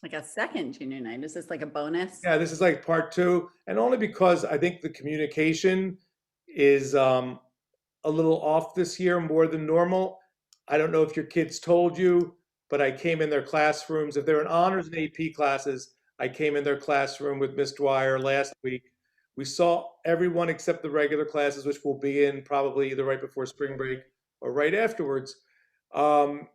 Like a second junior night? Is this like a bonus? Yeah, this is like part two, and only because I think the communication is a little off this year more than normal. I don't know if your kids told you, but I came in their classrooms. If they're in honors and AP classes, I came in their classroom with Miss Dwyer last week. We saw everyone except the regular classes, which will be in probably either right before spring break or right afterwards. Um,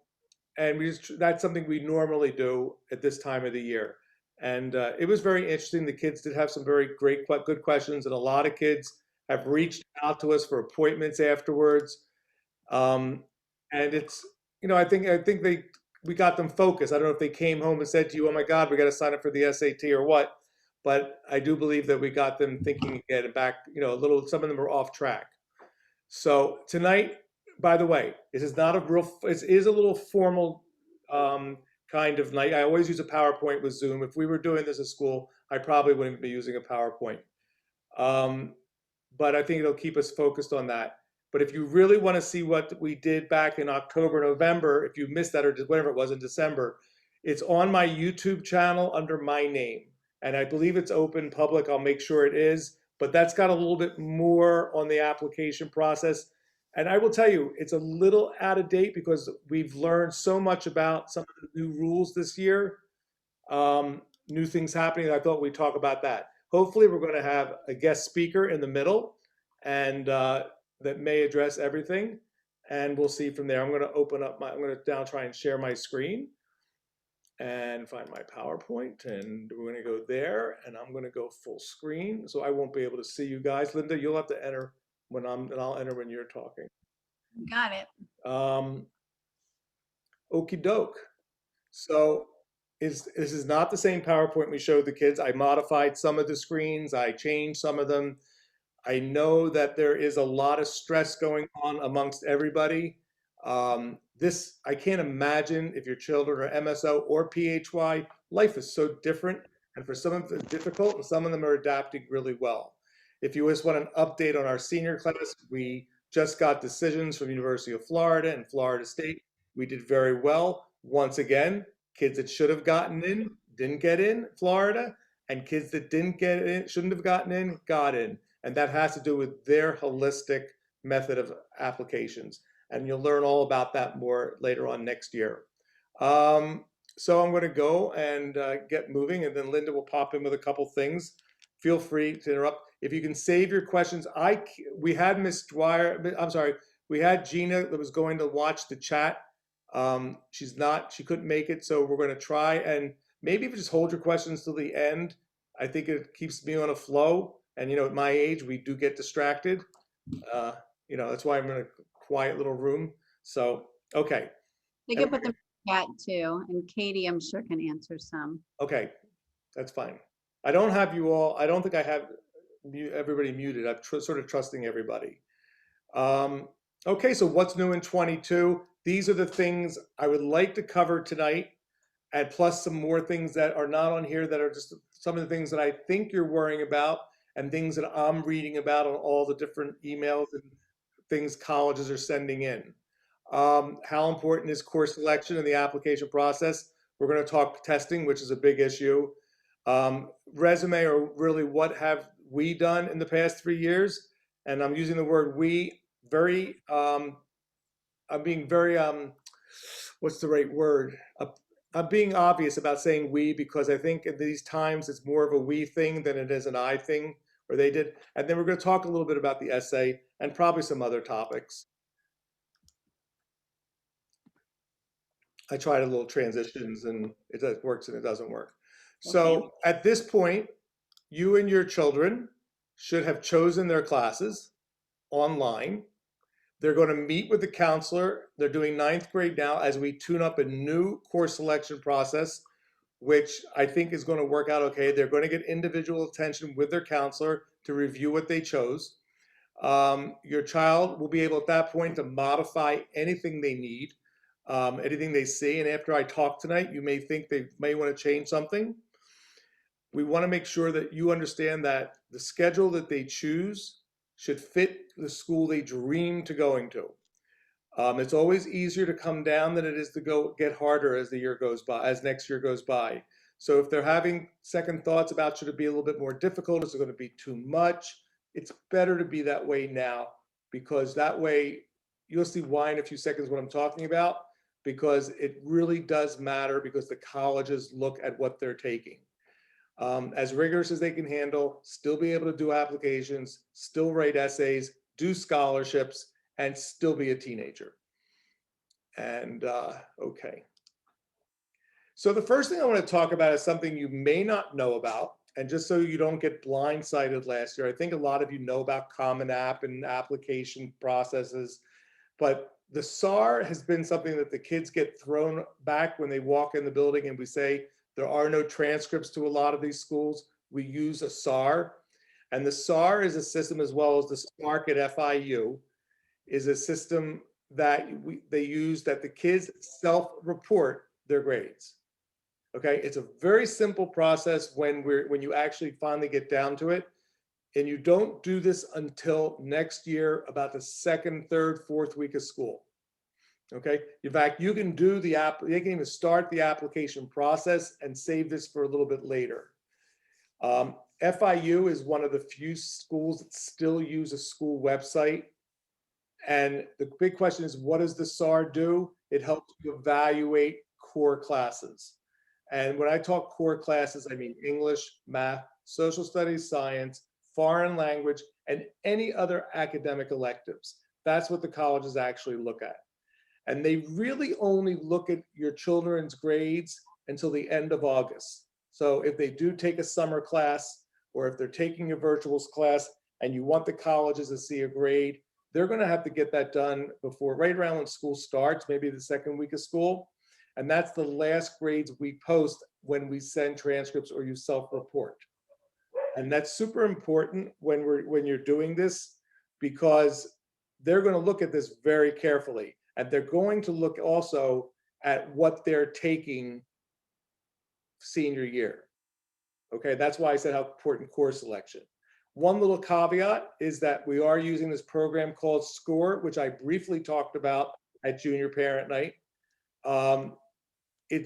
and that's something we normally do at this time of the year. And it was very interesting. The kids did have some very good questions, and a lot of kids have reached out to us for appointments afterwards. Um, and it's, I think we got them focused. I don't know if they came home and said to you, "Oh my God, we got to sign up for the SAT or what," but I do believe that we got them thinking again and back. A little. Some of them are off track. So tonight, by the way, this is not a real. It is a little formal kind of night. I always use a PowerPoint with Zoom. If we were doing this at school, I probably wouldn't be using a PowerPoint. Um, but I think it'll keep us focused on that. But if you really want to see what we did back in October, November, if you missed that or whatever it was in December, it's on my YouTube channel under my name. And I believe it's open public. I'll make sure it is. But that's got a little bit more on the application process. And I will tell you, it's a little out of date because we've learned so much about some of the new rules this year, new things happening. I thought we'd talk about that. Hopefully, we're going to have a guest speaker in the middle, and that may address everything. And we'll see from there. I'm going to open up I'm going to now try and share my screen and find my PowerPoint. And we're going to go there, and I'm going to go full screen. So I won't be able to see you guys. Linda, you'll have to enter and I'll enter when you're talking. Got it. Okie doke. So this is not the same PowerPoint we showed the kids. I modified some of the screens. I changed some of them. I know that there is a lot of stress going on amongst everybody. I can't imagine if your children are MSO or PHY, life is so different. And for some of them it's difficult and some of them are adapting really well. If you just want an update on our senior class, we just got decisions from University of Florida and Florida State. We did very well. Once again, kids that should have gotten in, didn't get in, Florida, and kids that didn't get in, shouldn't have gotten in, got in. And that has to do with their holistic method of applications. And you'll learn all about that more later on next year. So I'm going to go and get moving, and then Linda will pop in with a couple things. Feel free to interrupt. If you can save your questions, we had Miss Dwyer, I'm sorry, we had Gina that was going to watch the chat. She couldn't make it, so we're going to try, and maybe if you just hold your questions till the end, I think it keeps me on a flow. And at my age, we do get distracted. That's why I'm in a quiet little room. So, okay. They could put them in the chat too, and Katie, I'm sure, can answer some. Okay, that's fine. I don't have you all. I don't think I have everybody muted. I'm sort of trusting everybody. Okay, so what's new in 22? These are the things I would like to cover tonight, and plus some more things that are not on here that are just some of the things that I think you're worrying about and things that I'm reading about on all the different emails and things colleges are sending in. How important is course selection in the application process? We're going to talk testing, which is a big issue. Resume, or really what have we done in the past 3 years? And I'm using the word we very, I'm being very, what's the right word? I'm being obvious about saying we because I think at these times it's more of a we thing than it is an I thing, or they did. And then we're going to talk a little bit about the essay and probably some other topics. I tried a little transitions and it works and it doesn't work. So at this point, you and your children should have chosen their classes online. They're going to meet with the counselor. They're doing 9th grade now as we tune up a new course selection process, which I think is going to work out okay. They're going to get individual attention with their counselor to review what they chose. Your child will be able at that point to modify anything they need, anything they see. And after I talk tonight, you may think they may want to change something. We want to make sure that you understand that the schedule that they choose should fit the school they dream to going to. It's always easier to come down than it is to go get harder as the year goes by, as next year goes by. So if they're having second thoughts about should it be a little bit more difficult, is it going to be too much? It's better to be that way now, because that way you'll see why in a few seconds what I'm talking about, because it really does matter, because the colleges look at what they're taking. As rigorous as they can handle, still be able to do applications, still write essays, do scholarships, and still be a teenager. And okay. So the first thing I want to talk about is something you may not know about, and just so you don't get blindsided last year, I think a lot of you know about Common App and application processes, but the SAR has been something that the kids get thrown back when they walk in the building, and we say there are no transcripts to a lot of these schools. We use a SAR, and the SAR is a system, as well as the SPARK at FIU, is a system that they use that the kids self-report their grades. Okay, it's a very simple process when you actually finally get down to it, and you don't do this until next year, about the second, third, fourth week of school. Okay, in fact, you can do you can even start the application process and save this for a little bit later. FIU is one of the few schools that still use a school website. And the big question is, what does the SAR do? It helps you evaluate core classes. And when I talk core classes, I mean English, math, social studies, science, foreign language, and any other academic electives. That's what the colleges actually look at. And they really only look at your children's grades until the end of August. So if they do take a summer class, or if they're taking a virtuals class and you want the colleges to see a grade, they're going to have to get that done before, right around when school starts, maybe the second week of school. And that's the last grades we post when we send transcripts or you self-report. And that's super important when you're doing this, because they're going to look at this very carefully. And they're going to look also at what they're taking senior year. Okay, that's why I said how important course selection. One little caveat is that we are using this program called SCORE, which I briefly talked about at Junior Parent Night.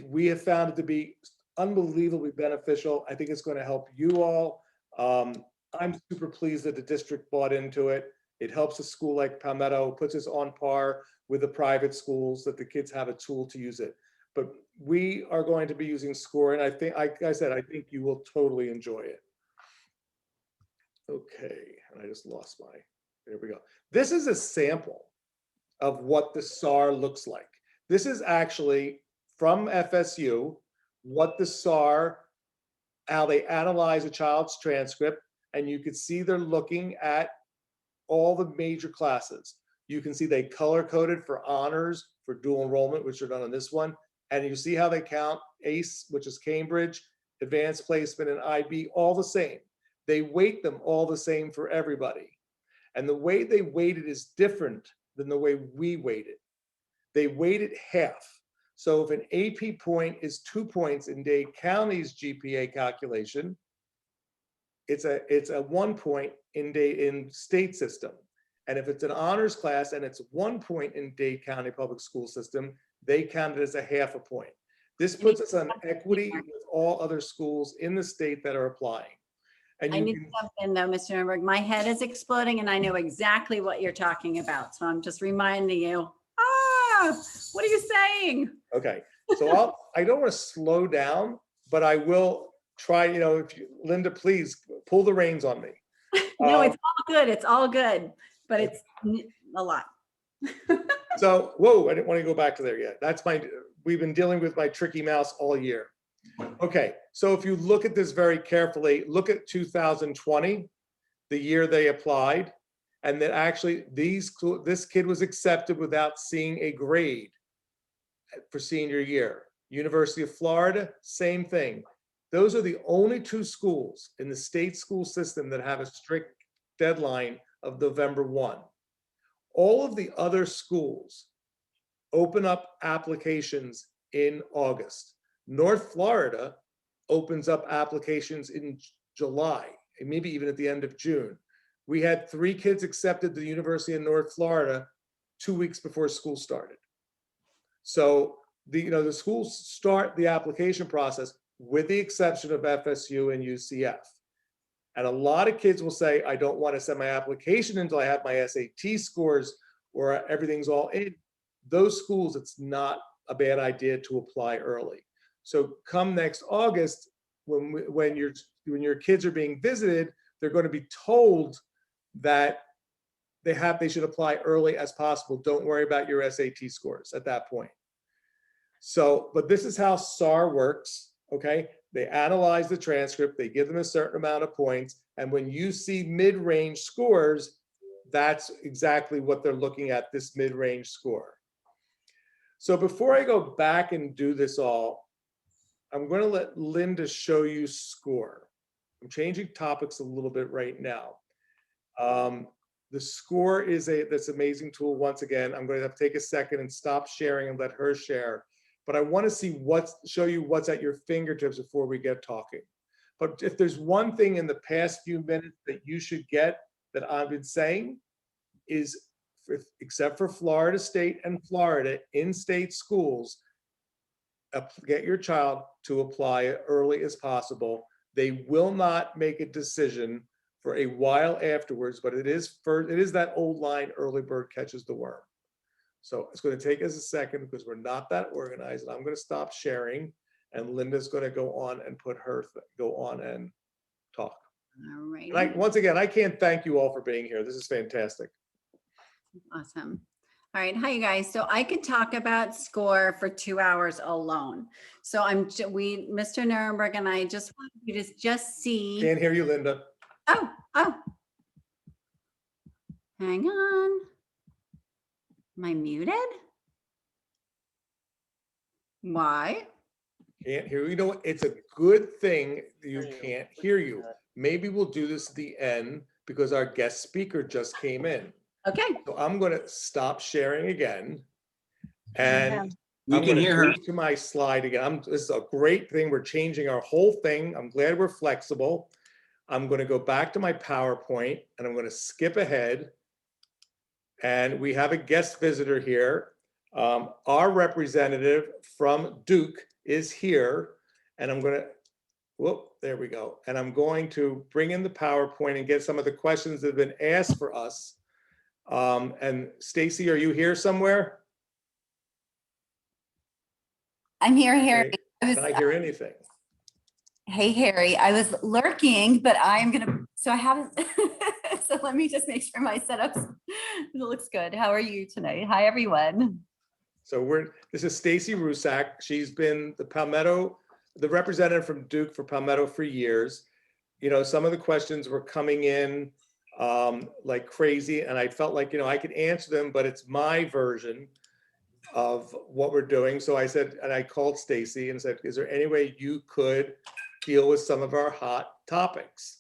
We have found it to be unbelievably beneficial. I think it's going to help you all. I'm super pleased that the district bought into it. It helps a school like Palmetto, puts us on par with the private schools, that the kids have a tool to use it. But we are going to be using SCORE, and I think, like I said, I think you will totally enjoy it. Okay, and I just lost there we go. This is a sample of what the SAR looks like. This is actually from FSU, what the SAR, how they analyze a child's transcript, and you can see they're looking at all the major classes. You can see they color coded for honors, for dual enrollment, which are done on this one. And you see how they count ACE, which is Cambridge, advanced placement, and IB, all the same. They weight them all the same for everybody. And the way they weight it is different than the way we weight it. They weight it half. So if an AP point is 2 points in Dade County's GPA calculation, it's a 1 point in state system. And if it's an honors class and it's 1 point in Dade County public school system, they count it as a half a point. This puts us on equity with all other schools in the state that are applying. And I need to jump in though, Mr. Nuremberg. My head is exploding and I know exactly what you're talking about. So I'm just reminding you, what are you saying? Okay, so I don't want to slow down, but I will try, Linda, please pull the reins on me. No, it's all good. It's all good, but it's a lot. So, whoa, I didn't want to go back to there yet. We've been dealing with my tricky mouse all year. Okay, so if you look at this very carefully, look at 2020, the year they applied, and that actually this kid was accepted without seeing a grade for senior year. University of Florida, same thing. Those are the only two schools in the state school system that have a strict deadline of November 1. All of the other schools open up applications in August. North Florida opens up applications in July, and maybe even at the end of June. We had 3 kids accepted to the University of North Florida 2 weeks before school started. So the schools start the application process with the exception of FSU and UCF. And a lot of kids will say, I don't want to send my application until I have my SAT scores or everything's all in. Those schools, it's not a bad idea to apply early. So come next August, when your kids are being visited, they're going to be told that they should apply early as possible. Don't worry about your SAT scores at that point. So, but this is how SAR works, okay? They analyze the transcript, they give them a certain amount of points, and when you see mid-range scores, that's exactly what they're looking at, this mid-range score. So before I go back and do this all, I'm going to let Linda show you score. I'm changing topics a little bit right now. The score is this amazing tool. Once again, I'm going to have to take a second and stop sharing and let her share. But I want to show you what's at your fingertips before we get talking. But if there's one thing in the past few minutes that you should get that I've been saying is, except for Florida State and Florida in-state schools, get your child to apply as early as possible. They will not make a decision for a while afterwards, but it is that old line, early bird catches the worm. So it's going to take us a second because we're not that organized. And I'm going to stop sharing, and Linda's going to go on and go on and talk. All right. And once again, I can't thank you all for being here. This is fantastic. Awesome. All right. Hi, you guys. So I could talk about score for 2 hours alone. So Mr. Nuremberg and I just want you to just see. Can't hear you, Linda. Oh. Hang on. Am I muted? Why? Can't hear you. You know what? It's a good thing you can't hear you. Maybe we'll do this at the end because our guest speaker just came in. Okay. So I'm going to stop sharing again. And We I'm can going to hear go her. to my slide again. This is a great thing. We're changing our whole thing. I'm glad we're flexible. I'm going to go back to my PowerPoint and I'm going to skip ahead. And we have a guest visitor here. Our representative from Duke is here. And I'm going to, whoop, there we go. And I'm going to bring in the PowerPoint and get some of the questions that have been asked for us. And Stacy, are you here somewhere? I'm here, Harry. Can I hear anything? Hey, Harry, I was lurking, but I'm going to, so I haven't, so let me just make sure my setup looks good. How are you tonight? Hi, everyone. So this is Stacy Rusak. She's been the representative from Duke for Palmetto for years. You know, some of the questions were coming in like crazy, and I felt like, I could answer them, but it's my version of what we're doing. So I said, and I called Stacy and said, is there any way you could deal with some of our hot topics?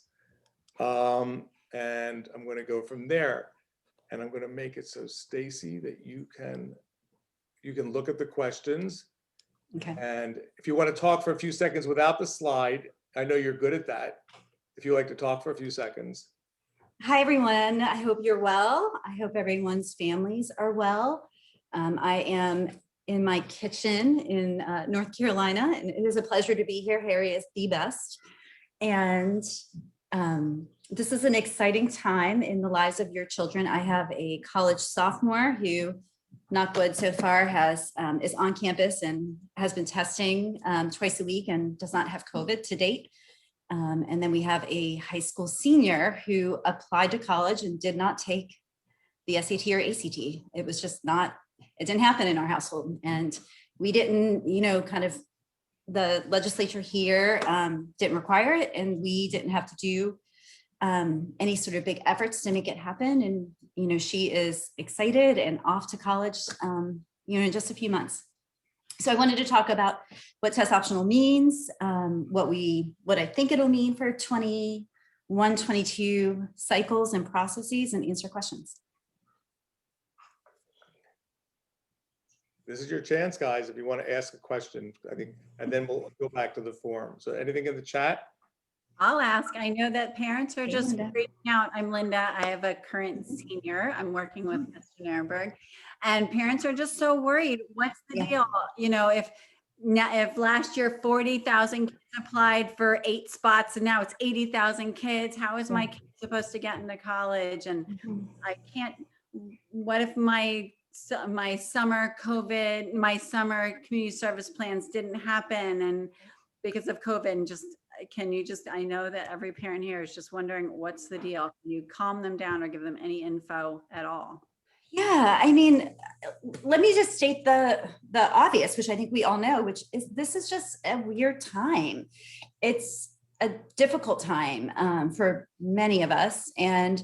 And I'm going to go from there, and I'm going to make it so, Stacy, that you can look at the questions. Okay. And if you want to talk for a few seconds without the slide, I know you're good at that. If you like to talk for a few seconds. Hi, everyone. I hope you're well. I hope everyone's families are well. I am in my kitchen in North Carolina, and it is a pleasure to be here. Harry is the best. And this is an exciting time in the lives of your children. I have a college sophomore who, knock wood, so far is on campus and has been testing twice a week and does not have COVID to date. And then we have a high school senior who applied to college and did not take the SAT or ACT. It was just it didn't happen in our household. And we didn't, kind of the legislature here didn't require it, and we didn't have to do any sort of big efforts to make it happen. And, she is excited and off to college, in just a few months. So I wanted to talk about what test optional means, what I think it'll mean for 21, 22 cycles and processes, and answer questions. This is your chance, guys, if you want to ask a question, I think, and then we'll go back to the forum. So anything in the chat? I'll ask. I know that parents are just Linda. freaking out. I'm Linda. I have a current senior. I'm working with Mr. Nuremberg, and parents are just so worried. What's the deal? If now if last year 40,000 kids applied for 8 spots and now it's 80,000 kids, how is my kid supposed to get into college? And I can't, what if my summer COVID, my summer community service plans didn't happen and because of COVID, and just, can you just, I know that every parent here is just wondering what's the deal. Can you calm them down or give them any info at all? Yeah, I mean, let me just state the obvious, which I think we all know, which is this is just a weird time. It's a difficult time for many of us and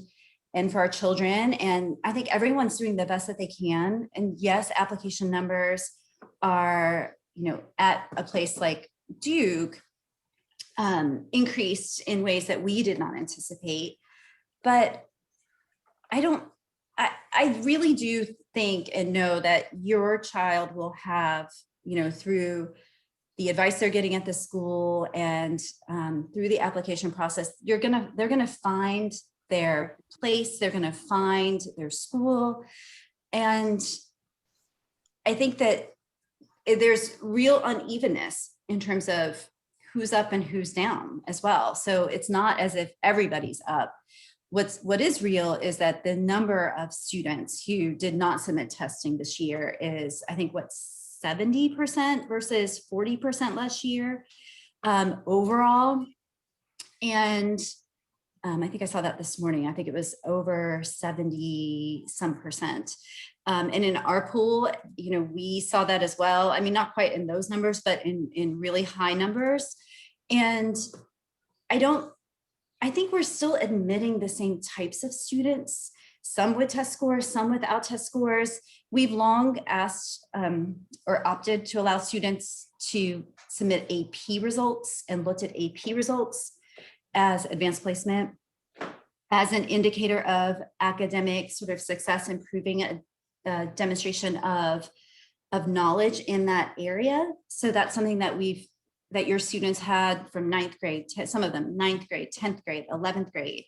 for our children. And I think everyone's doing the best that they can. And yes, application numbers are, at a place like Duke, increased in ways that we did not anticipate. But I really do think and know that your child will have, through the advice they're getting at the school and through the application process, they're gonna find their place, they're gonna find their school. And I think that there's real unevenness in terms of who's up and who's down as well. So it's not as if everybody's up. What is real is that the number of students who did not submit testing this year is, I think, 70% versus 40% last year overall. And I think I saw that this morning. I think it was over 70 some percent. And in our pool, we saw that as well. I mean, not quite in those numbers, but in really high numbers. And I think we're still admitting the same types of students, some with test scores, some without test scores. We've long asked or opted to allow students to submit AP results and looked at AP results as advanced placement, as an indicator of academic sort of success, improving a demonstration of knowledge in that area. So that's something that your students had from 9th grade, some of them 9th grade, 10th grade, 11th grade,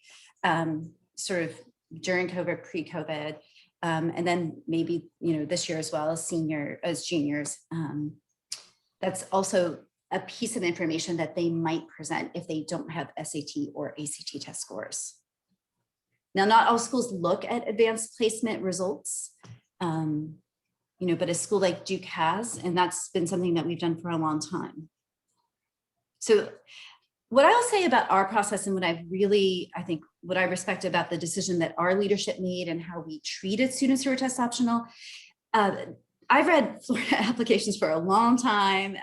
sort of during COVID, pre-COVID, and then maybe, this year as well as juniors. That's also a piece of information that they might present if they don't have SAT or ACT test scores. Now, not all schools look at advanced placement results, but a school like Duke has, and that's been something that we've done for a long time. So what I'll say about our process and what I respect about the decision that our leadership made and how we treated students who are test optional. I've read Florida applications for a long time,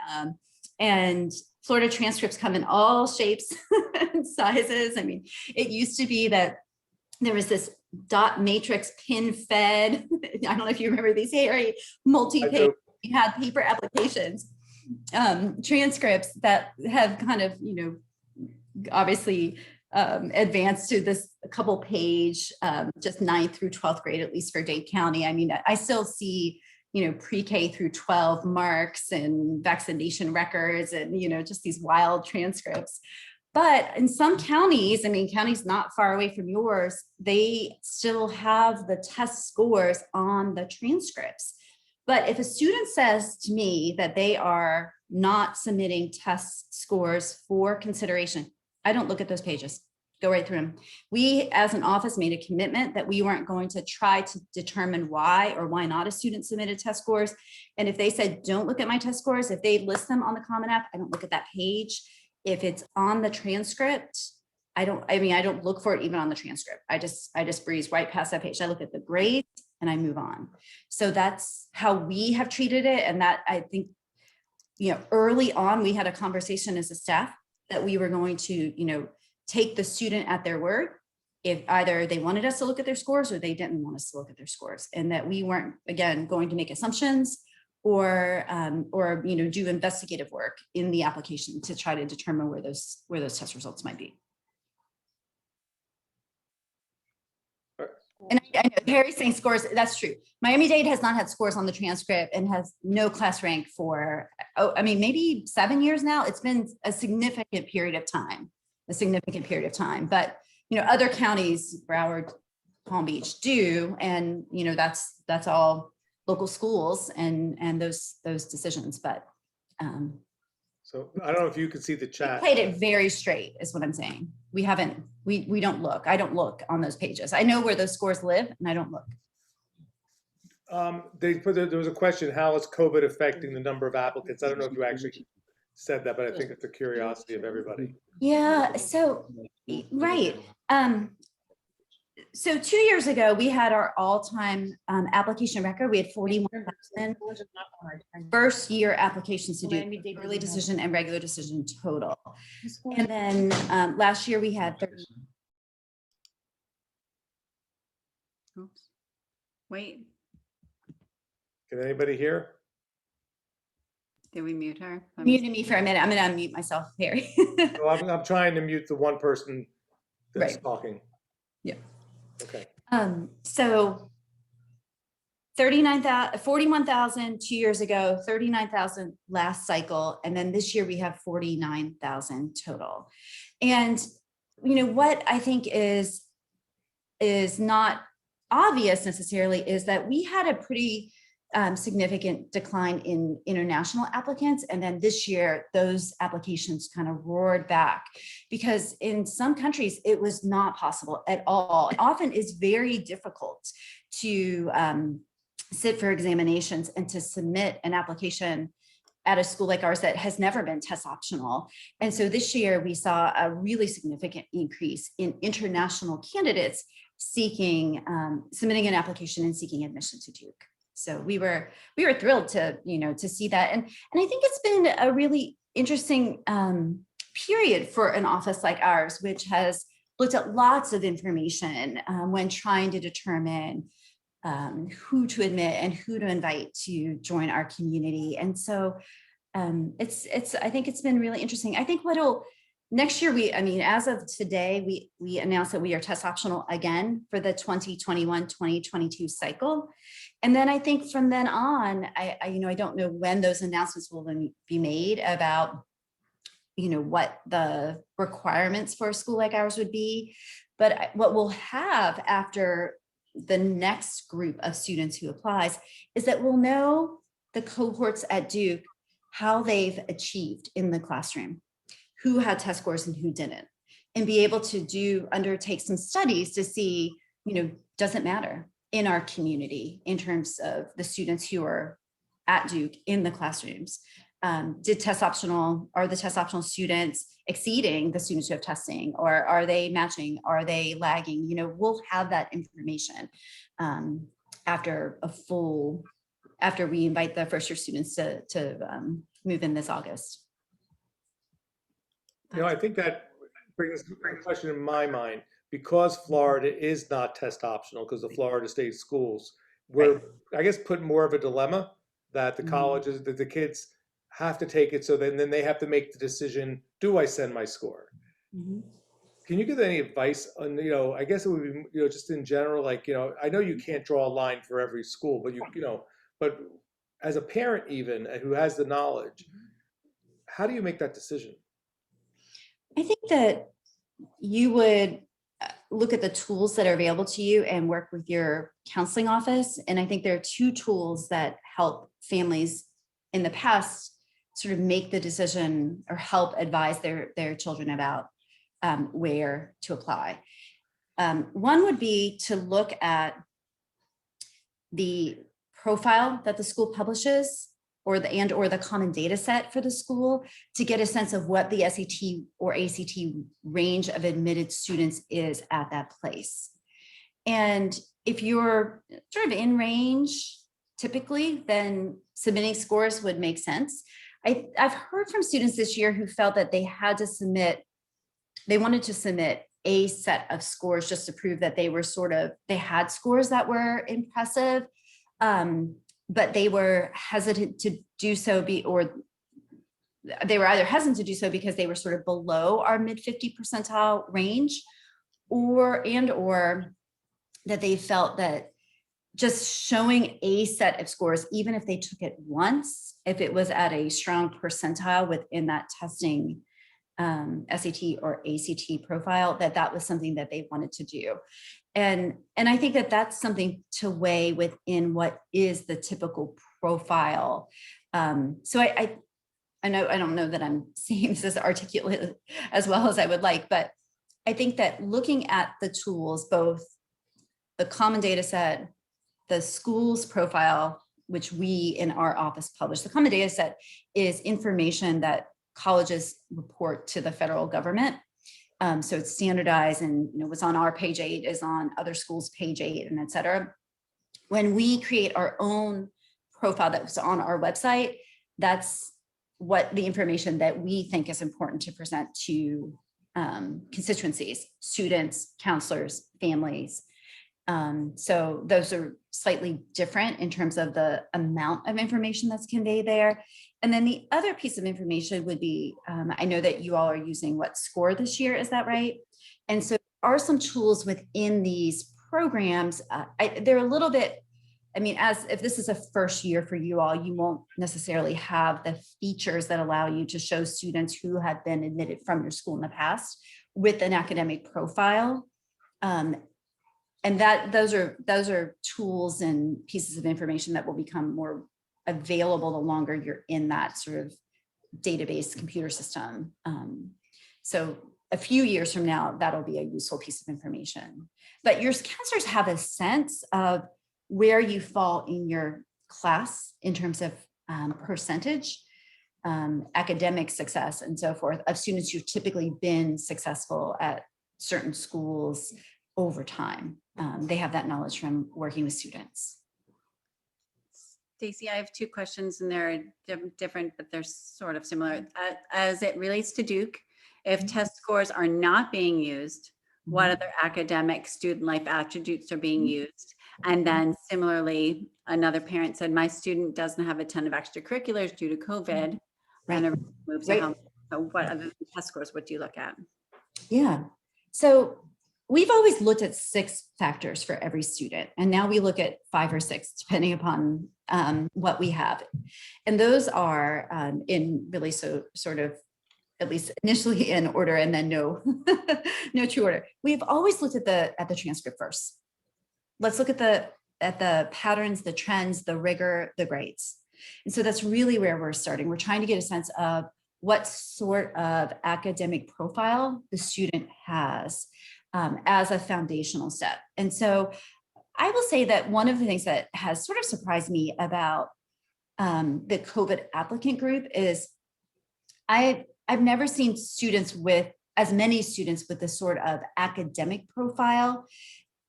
and Florida transcripts come in all shapes and sizes. I mean, it used to be that there was this dot matrix pin fed. I don't know if you remember these, Harry, multi-page, you had paper applications. Transcripts that have kind of, obviously advanced to this couple page, just 9th through 12th grade, at least for Dade County. I mean, I still see, pre-K through 12 marks and vaccination records and, just these wild transcripts. But in some counties, counties not far away from yours, they still have the test scores on the transcripts. But if a student says to me that they are not submitting test scores for consideration, I don't look at those pages, go right through them. We, as an office, made a commitment that we weren't going to try to determine why or why not a student submitted test scores. And if they said, don't look at my test scores, if they list them on the Common App, I don't look at that page. If it's on the transcript, I don't look for it even on the transcript. I just breeze right past that page. I look at the grades and I move on. So that's how we have treated it. And that, I think, early on, we had a conversation as a staff that we were going to, take the student at their word. If either they wanted us to look at their scores or they didn't want us to look at their scores, and that we weren't, again, going to make assumptions or do investigative work in the application to try to determine where those test results might be. And I know Harry's saying scores, that's true. Miami-Dade has not had scores on the transcript and has no class rank for, maybe 7 years now. It's been a significant period of time. But, other counties, Broward, Palm Beach do, and, that's all local schools and those decisions. But So I don't know if you can see the We chat. played it very straight is what I'm saying. We haven't, we don't look. I don't look on those pages. I know where those scores live and I don't look. There was a question, how is COVID affecting the number of applicants? I don't know if you actually said that, but I think it's a curiosity of everybody. Yeah, so, right. So 2 years ago, we had our all-time application record. We had 41,000 first year applications to do early decision and regular decision total. And then last year we had 30. Oops. Wait, Can anybody hear? did we mute her? Muted me for a minute. I'm going to unmute myself, Harry. No, I'm trying to mute the one person that's Right. talking. Yeah. Okay. So 41,000 2 years ago, 39,000 last cycle, and then this year we have 49,000 total. And you know what I think is not obvious necessarily is that we had a pretty significant decline in international applicants. And then this year, those applications kind of roared back because in some countries, it was not possible at all. It often is very difficult to sit for examinations and to submit an application at a school like ours that has never been test optional. And so this year we saw a really significant increase in international candidates seeking, submitting an application and seeking admission to Duke. So we were thrilled to, to see that. And I think it's been a really interesting period for an office like ours, which has looked at lots of information when trying to determine who to admit and who to invite to join our community. And so I think it's been really interesting. I think next year, as of today, we announced that we are test optional again for the 2021-2022 cycle. And then I think from then on, I don't know when those announcements will be made about, what the requirements for a school like ours would be. But what we'll have after the next group of students who applies is that we'll know the cohorts at Duke, how they've achieved in the classroom, who had test scores and who didn't, and be able to undertake some studies to see, does it matter in our community in terms of the students who are at Duke in the classrooms? Are the test optional students exceeding the students who have testing, or are they matching? Are they lagging? We'll have that information after we invite the first year students to move in this August. I think that brings a question in my mind, because Florida is not test optional, because the Florida state schools, we're, I guess, put more of a dilemma that the colleges, that the kids have to take it. So then they have to make the decision, do I send my score? Mm-hmm. Can you give any advice on, I guess it would be, just in general, like, I know you can't draw a line for every school, but but as a parent even who has the knowledge, how do you make that decision? I think that you would look at the tools that are available to you and work with your counseling office. And I think there are two tools that help families in the past sort of make the decision or help advise their children about where to apply. One would be to look at the profile that the school publishes or the common data set for the school to get a sense of what the SAT or ACT range of admitted students is at that place. And if you're sort of in range, typically, then submitting scores would make sense. I've heard from students this year who felt that they wanted to submit a set of scores just to prove that they had scores that were impressive, but they were hesitant to do so they were either hesitant to do so because they were sort of below our mid 50 percentile range, or that they felt that just showing a set of scores, even if they took it once, if it was at a strong percentile within that testing SAT or ACT profile, that was something that they wanted to do. And I think that that's something to weigh within what is the typical profile. So I don't know that I'm saying this as articulate as well as I would like, but I think that looking at the tools, both the common data set, the school's profile, which we in our office publish, the common data set is information that colleges report to the federal government. So it's standardized, and what's on our page 8 is on other schools' page 8, and et cetera. When we create our own profile that was on our website, that's what the information that we think is important to present to constituencies, students, counselors, families. So those are slightly different in terms of the amount of information that's conveyed there. And then the other piece of information would be, I know that you all are using Score this year, is that right? And so there are some tools within these programs. They're a little bit, as if this is a first year for you all, you won't necessarily have the features that allow you to show students who have been admitted from your school in the past with an academic profile. And those are tools and pieces of information that will become more available the longer you're in that sort of database computer system. So a few years from now, that'll be a useful piece of information. But your counselors have a sense of where you fall in your class in terms of percentage, academic success, and so forth, of students who've typically been successful at certain schools over time. They have that knowledge from working with students. Stacey, I have 2 questions, and they're different, but they're sort of similar. As it relates to Duke, if test scores are not being used, what other academic student life attributes are being used? And then similarly, another parent said, my student doesn't have a ton of extracurriculars due to COVID. Right. And moves Right. home. So what other than test scores, what do you look at? Yeah. So we've always looked at 6 factors for every student, and now we look at 5 or 6, depending upon what we have. And those are in really sort of, at least initially in order, and then no true order. We've always looked at the transcript first. Let's look at the patterns, the trends, the rigor, the grades. And so that's really where we're starting. We're trying to get a sense of what sort of academic profile the student has as a foundational step. And so I will say that one of the things that has sort of surprised me about the Cobit applicant group is I've never seen students with as many students with this sort of academic profile.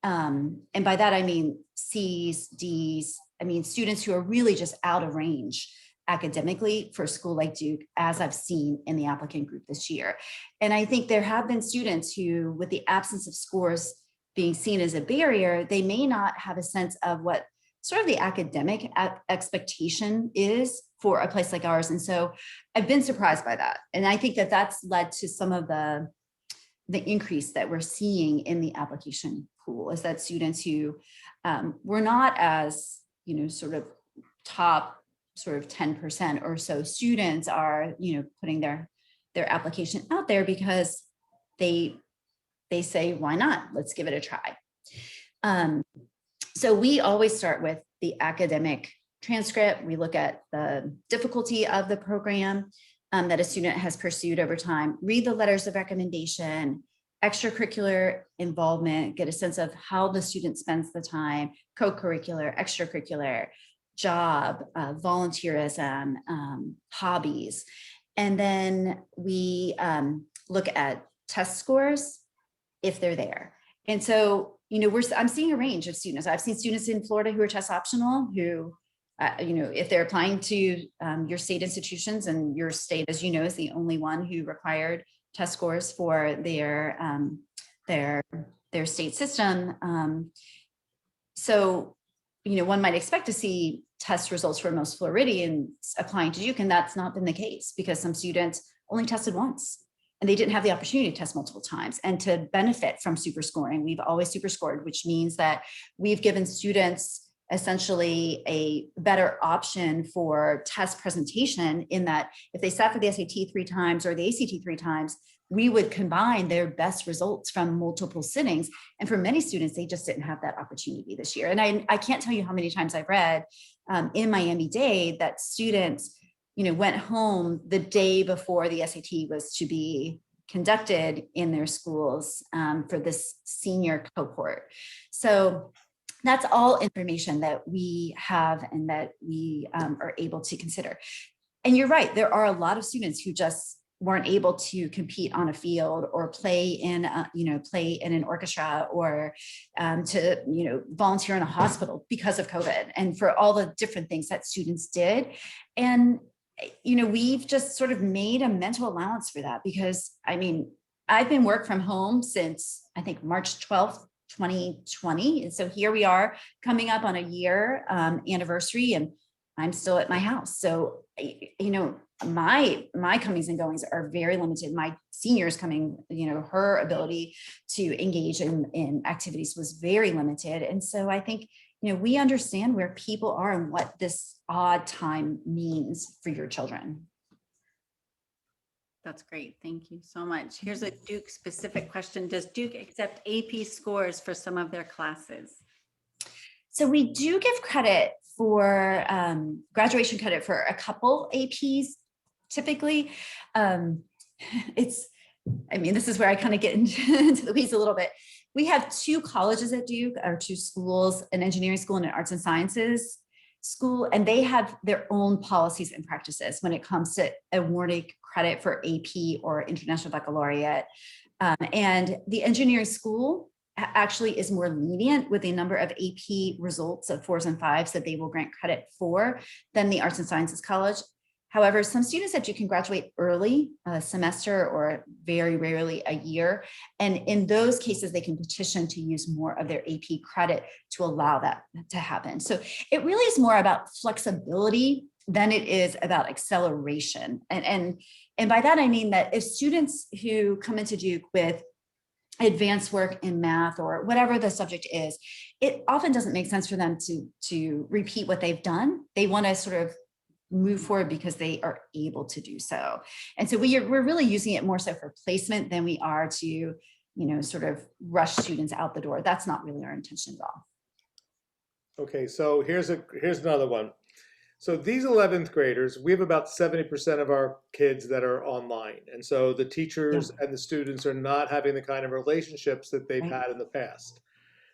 And by that, I mean C's, D's, students who are really just out of range academically for a school like Duke, as I've seen in the applicant group this year. And I think there have been students who, with the absence of scores being seen as a barrier, they may not have a sense of what sort of the academic expectation is for a place like ours. And so I've been surprised by that. And I think that that's led to some of the increase that we're seeing in the application pool, is that students who were not as, sort of top sort of 10% or so students are, putting their application out there because they say, why not? Let's give it a try. So we always start with the academic transcript. We look at the difficulty of the program that a student has pursued over time, read the letters of recommendation, extracurricular involvement, get a sense of how the student spends the time, co-curricular, extracurricular, job, volunteerism, hobbies. And then we look at test scores if they're there. And so, I'm seeing a range of students. I've seen students in Florida who are test optional, who, if they're applying to your state institutions, and your state, as you know, is the only one who required test scores for their state system. So, one might expect to see test results for most Floridians applying to Duke, and that's not been the case because some students only tested once and they didn't have the opportunity to test multiple times. And to benefit from super scoring, we've always super scored, which means that we've given students essentially a better option for test presentation, in that if they sat for the SAT 3 times or the ACT 3 times, we would combine their best results from multiple sittings. And for many students, they just didn't have that opportunity this year. And I can't tell you how many times I've read in Miami-Dade that students, went home the day before the SAT was to be conducted in their schools for this senior cohort. So that's all information that we have and that we are able to consider. And you're right, there are a lot of students who just weren't able to compete on a field or play in an orchestra or to volunteer in a hospital because of COVID and for all the different things that students did. And we've just sort of made a mental allowance for that, because I've been work from home since I think March 12th, 2020. And so here we are coming up on a year anniversary, and I'm still at my house. So, my comings and goings are very limited. My seniors coming, her ability to engage in activities was very limited. And so I think, we understand where people are and what this odd time means for your children. That's great. Thank you so much. Here's a Duke specific question. Does Duke accept AP scores for some of their classes? So we do give credit for graduation credit for a couple APs. Typically, this is where I kind of get into the weeds a little bit. We have two colleges at Duke, or two schools, an engineering school and an arts and sciences school, and they have their own policies and practices when it comes to awarding credit for AP or International Baccalaureate. And the engineering school actually is more lenient with the number of AP results of 4s and 5s that they will grant credit for than the arts and sciences college. However, some students at Duke can graduate early, a semester or very rarely a year. And in those cases, they can petition to use more of their AP credit to allow that to happen. So it really is more about flexibility than it is about acceleration. And by that, I mean that if students who come into Duke with advanced work in math or whatever the subject is, it often doesn't make sense for them to repeat what they've done. They want to sort of move forward because they are able to do so. And so we're really using it more so for placement than we are to, sort of rush students out the door. That's not really our intention at all. Okay, so here's another one. So these 11th graders, we have about 70% of our kids that are online. And so the teachers and the students are not having the kind of relationships that they've had in the past.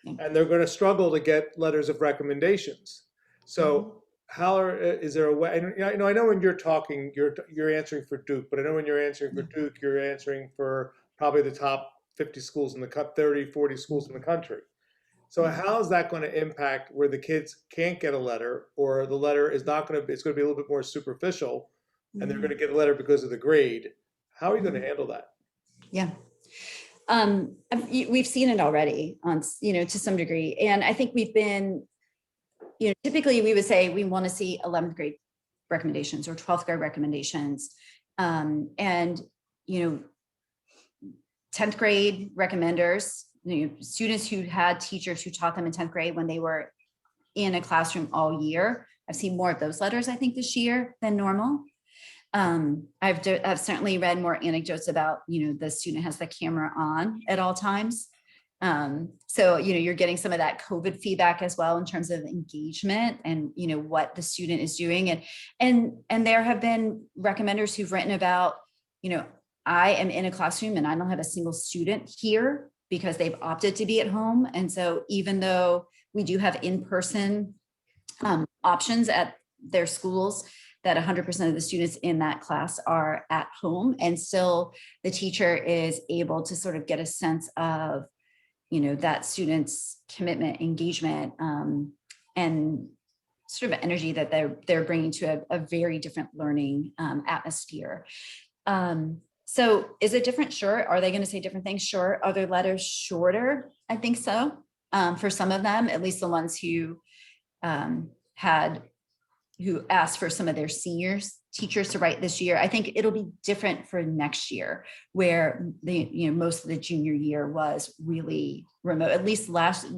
And they're going to struggle to get letters of recommendations. So is there a way, I know when you're talking, you're answering for Duke, but I know when you're answering for Duke, you're answering for probably the top 50 schools in the 30, 40 schools in the country. So how is that going to impact where the kids can't get a letter, or the letter is not going to, it's going to be a little bit more superficial and they're going to get a letter because of the grade? How are you going to handle that? Yeah. We've seen it already on, to some degree. And I think we've been, typically we would say we want to see 11th grade recommendations or 12th grade recommendations. And 10th grade recommenders, students who had teachers who taught them in 10th grade when they were in a classroom all year. I've seen more of those letters, I think, this year than normal. I've certainly read more anecdotes about, the student has the camera on at all times. So, you're getting some of that COVID feedback as well in terms of engagement and, what the student is doing. And there have been recommenders who've written about, I am in a classroom and I don't have a single student here because they've opted to be at home. And so even though we do have in-person options at their schools, that 100% of the students in that class are at home, and still the teacher is able to sort of get a sense of, that student's commitment, engagement, and sort of energy that they're bringing to a very different learning atmosphere. So is it different? Sure. Are they going to say different things? Sure. Are their letters shorter? I think so. For some of them, at least the ones who asked for some of their seniors teachers to write this year. I think it'll be different for next year, where most of the junior year was really remote. At least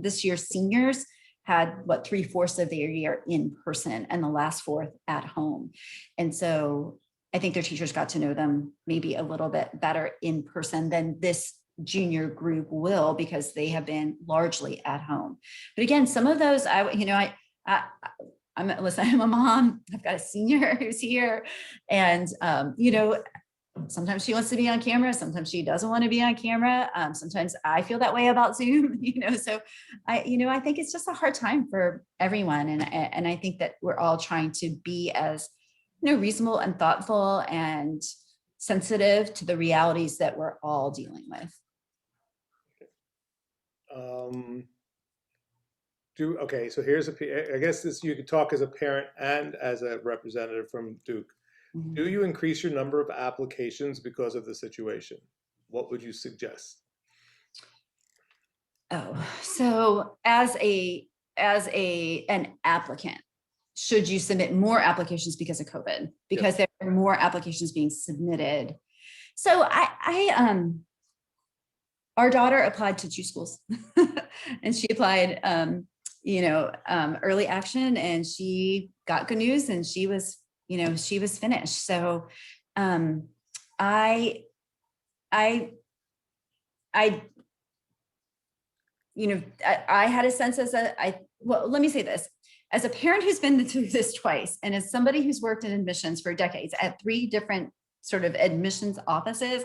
this year's seniors had 3/4 of their year in person and the last 4th at home. And so I think their teachers got to know them maybe a little bit better in person than this junior group will, because they have been largely at home. But again, some of those, listen, I'm a mom, I've got a senior who's here, and, you know, sometimes she wants to be on camera, sometimes she doesn't want to be on camera. Sometimes I feel that way about Zoom, you know, so I think it's just a hard time for everyone. And I think that we're all trying to be as, you know, reasonable and thoughtful and sensitive to the realities that we're all dealing with. Okay, so here's I guess this, you could talk as a parent and as a representative from Duke. Do you increase your number of applications because of the situation? What would you suggest? Oh, so as an applicant, should you submit more applications because of COVID? Because there are more applications being submitted. So our daughter applied to 2 schools and she applied, early action, and she got good news, and she was finished. So I had a sense well, let me say this. As a parent who's been through this twice, and as somebody who's worked in admissions for decades at 3 different sort of admissions offices,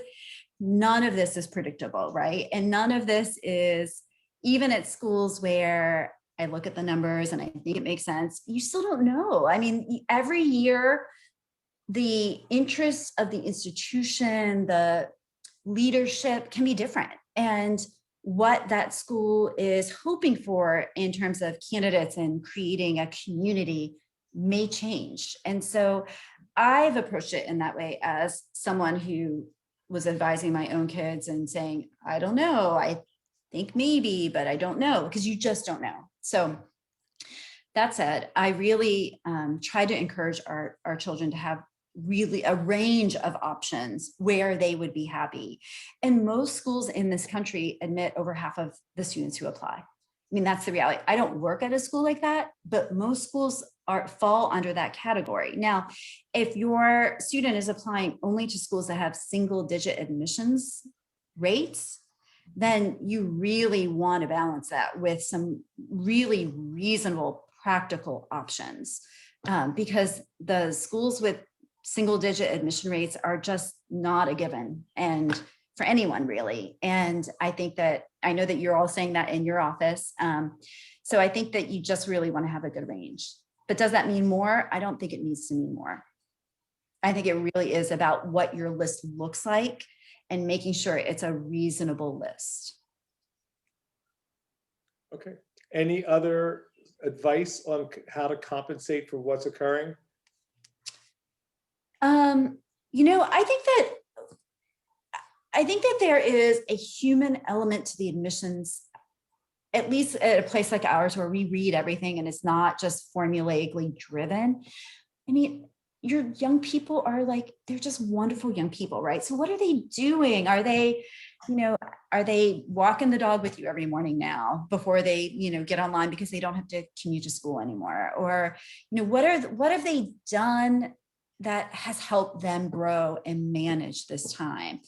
none of this is predictable, right? And none of this is, even at schools where I look at the numbers and I think it makes sense, you still don't know. I mean, every year, the interests of the institution, the leadership can be different. And what that school is hoping for in terms of candidates and creating a community may change. And so I've approached it in that way as someone who was advising my own kids and saying, I don't know, I think maybe, but I don't know, because you just don't know. So that said, I really try to encourage our children to have really a range of options where they would be happy. And most schools in this country admit over half of the students who apply. I mean, that's the reality. I don't work at a school like that, but most schools fall under that category. Now, if your student is applying only to schools that have single-digit admissions rates, then you really want to balance that with some really reasonable, practical options, because the schools with single-digit admission rates are just not a given, and for anyone really. And I think that, I know that you're all saying that in your office. So I think that you just really want to have a good range. But does that mean more? I don't think it needs to mean more. I think it really is about what your list looks like and making sure it's a reasonable list. Okay. Any other advice on how to compensate for what's occurring? I think that there is a human element to the admissions, at least at a place like ours where we read everything and it's not just formulaically driven. I mean, your young people are like, they're just wonderful young people, right? So what are they doing? Are they walking the dog with you every morning now before they, get online because they don't have to commute to school anymore? Or, what have they done that has helped them grow and manage this time?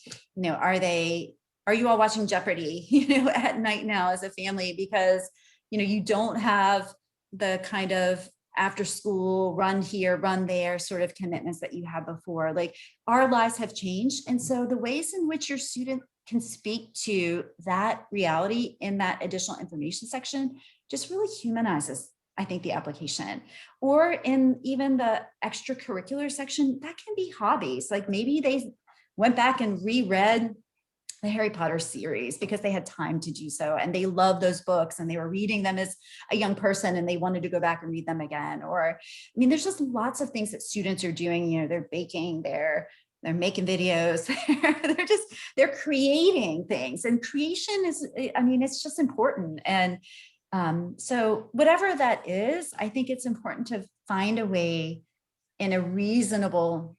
Are you all watching Jeopardy, at night now as a family because, you don't have the kind of after school run here, run there sort of commitments that you had before? Like, our lives have changed. And so the ways in which your student can speak to that reality in that additional information section just really humanizes, I think, the application. Or in even the extracurricular section, that can be hobbies. Like maybe they went back and reread the Harry Potter series because they had time to do so, and they love those books and they were reading them as a young person and they wanted to go back and read them again. Or, there's just lots of things that students are doing. They're baking, they're making videos, they're creating things, and creation is, it's just important. And so whatever that is, I think it's important to find a way in a reasonable,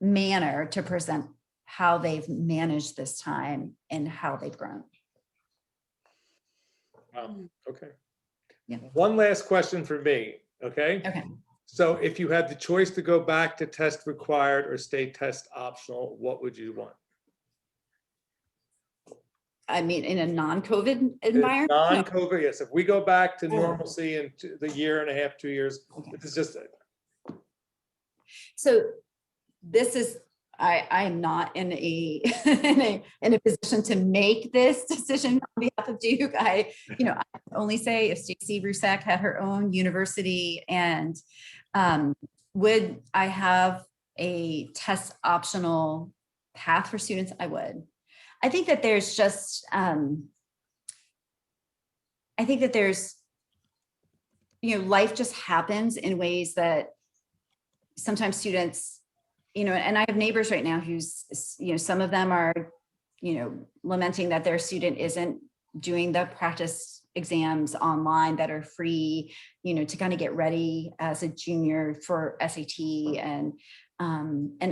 manner to present how they've managed this time and how they've grown. Wow. Okay. Yeah. One last question for me. Okay. Okay. So if you had the choice to go back to test required or stay test optional, what would you want? I mean, in a non-COVID environment? No. Non-COVID, yes. If we go back to normalcy in the year and a half, 2 years, this is just, So this is, I am not in a, in a position to make this decision on behalf of Duke. I only say if Stacey Rusak had her own university and would I have a test optional path for students? I would. I think that there's just, life just happens in ways that sometimes students, and I have neighbors right now who's, some of them are, lamenting that their student isn't doing the practice exams online that are free, to kind of get ready as a junior for SAT, and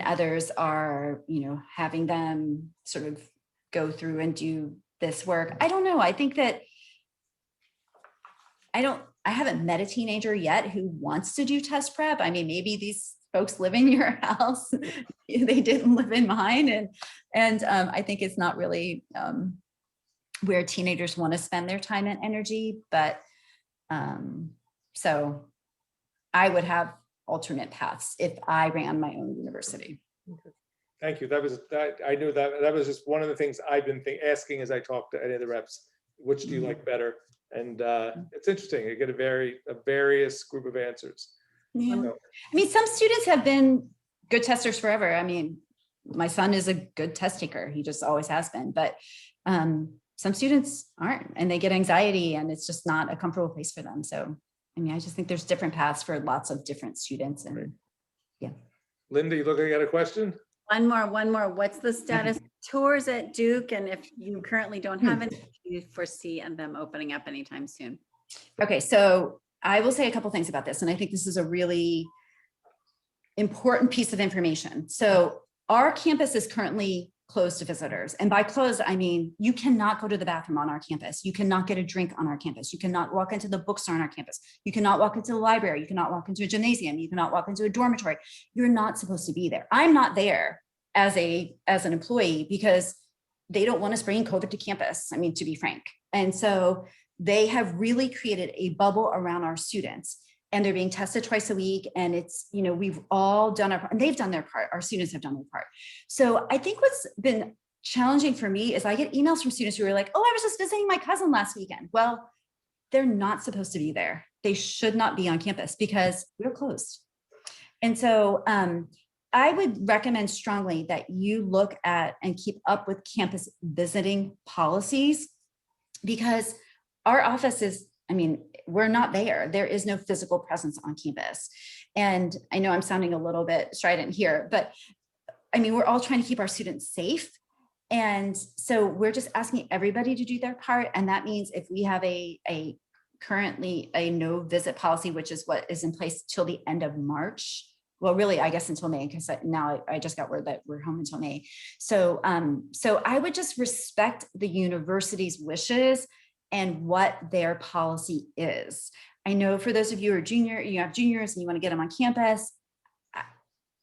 others are, having them sort of go through and do this work. I don't know. I think that I haven't met a teenager yet who wants to do test prep. I mean, maybe these folks live in your house. They didn't live in mine. And I think it's not really where teenagers want to spend their time and energy. But so I would have alternate paths if I ran my own university. thank you. I knew that was just one of the things I've been asking as I talk to any of the reps, which do you like better? And it's interesting. You get a various group of answers. Yeah. I mean, some students have been good testers forever. I mean, my son is a good test taker. He just always has been. But some students aren't, and they get anxiety, and it's just not a comfortable place for them. So, I mean, I just think there's different paths for lots of different students. And yeah. Linda, you looking at a question? One more. What's the status of tours at Duke? And if you currently don't have any, do you foresee them opening up anytime soon? Okay, so I will say a couple things about this, and I think this is a really important piece of information. So our campus is currently closed to visitors. And by closed, I mean, you cannot go to the bathroom on our campus. You cannot get a drink on our campus. You cannot walk into the bookstore on our campus. You cannot walk into the library. You cannot walk into a gymnasium. You cannot walk into a dormitory. You're not supposed to be there. I'm not there as an employee because they don't want us bringing COVID to campus. I mean, to be frank. And so they have really created a bubble around our students, and they're being tested twice a week. And it's, we've all done our part, and they've done their part. Our students have done their part. So I think what's been challenging for me is I get emails from students who are like, oh, I was just visiting my cousin last weekend. Well, they're not supposed to be there. They should not be on campus because we're closed. And so I would recommend strongly that you look at and keep up with campus visiting policies, because our office is, I mean, we're not there. There is no physical presence on campus. And I know I'm sounding a little bit strident here, but I mean, we're all trying to keep our students safe. And so we're just asking everybody to do their part. And that means if we have currently a no visit policy, which is what is in place till the end of March. Well, really, I guess until May, because now I just got word that we're home until May. So I would just respect the university's wishes and what their policy is. I know for those of you who are you have juniors and you want to get them on campus.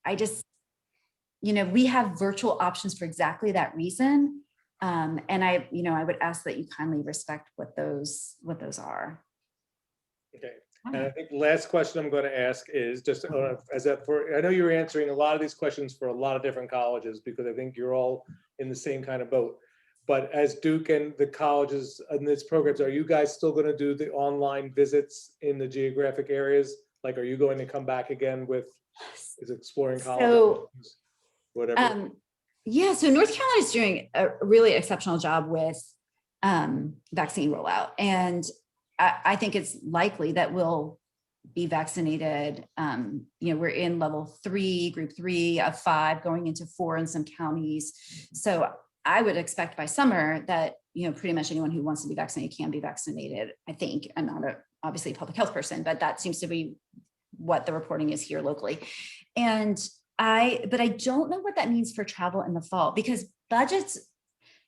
I just, we have virtual options for exactly that reason. And I would ask that you kindly respect what those are. Okay. And I think the last question I'm going to ask is just I know you're answering a lot of these questions for a lot of different colleges, because I think you're all in the same kind of boat. But as Duke and the colleges in these programs, are you guys still going to do the online visits in the geographic areas? Like, are you going to come back again with exploring colleges? Whatever. Yeah, so North Carolina is doing a really exceptional job with vaccine rollout. And I think it's likely that we'll be vaccinated. We're in level 3, group 3 of 5, going into 4 in some counties. So I would expect by summer that, pretty much anyone who wants to be vaccinated can be vaccinated. I think I'm not obviously a public health person, but that seems to be what the reporting is here locally. But I don't know what that means for travel in the fall, because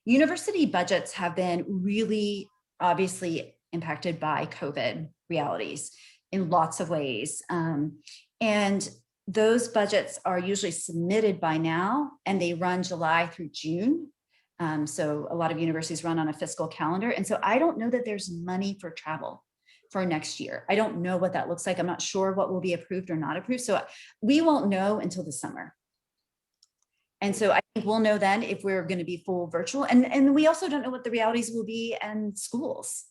university budgets have been really obviously impacted by COVID realities in lots of ways. And those budgets are usually submitted by now, and they run July through June. So a lot of universities run on a fiscal calendar. And so I don't know that there's money for travel for next year. I don't know what that looks like. I'm not sure what will be approved or not approved. So we won't know until the summer. And so I think we'll know then if we're going to be full virtual. And we also don't know what the realities will be in schools,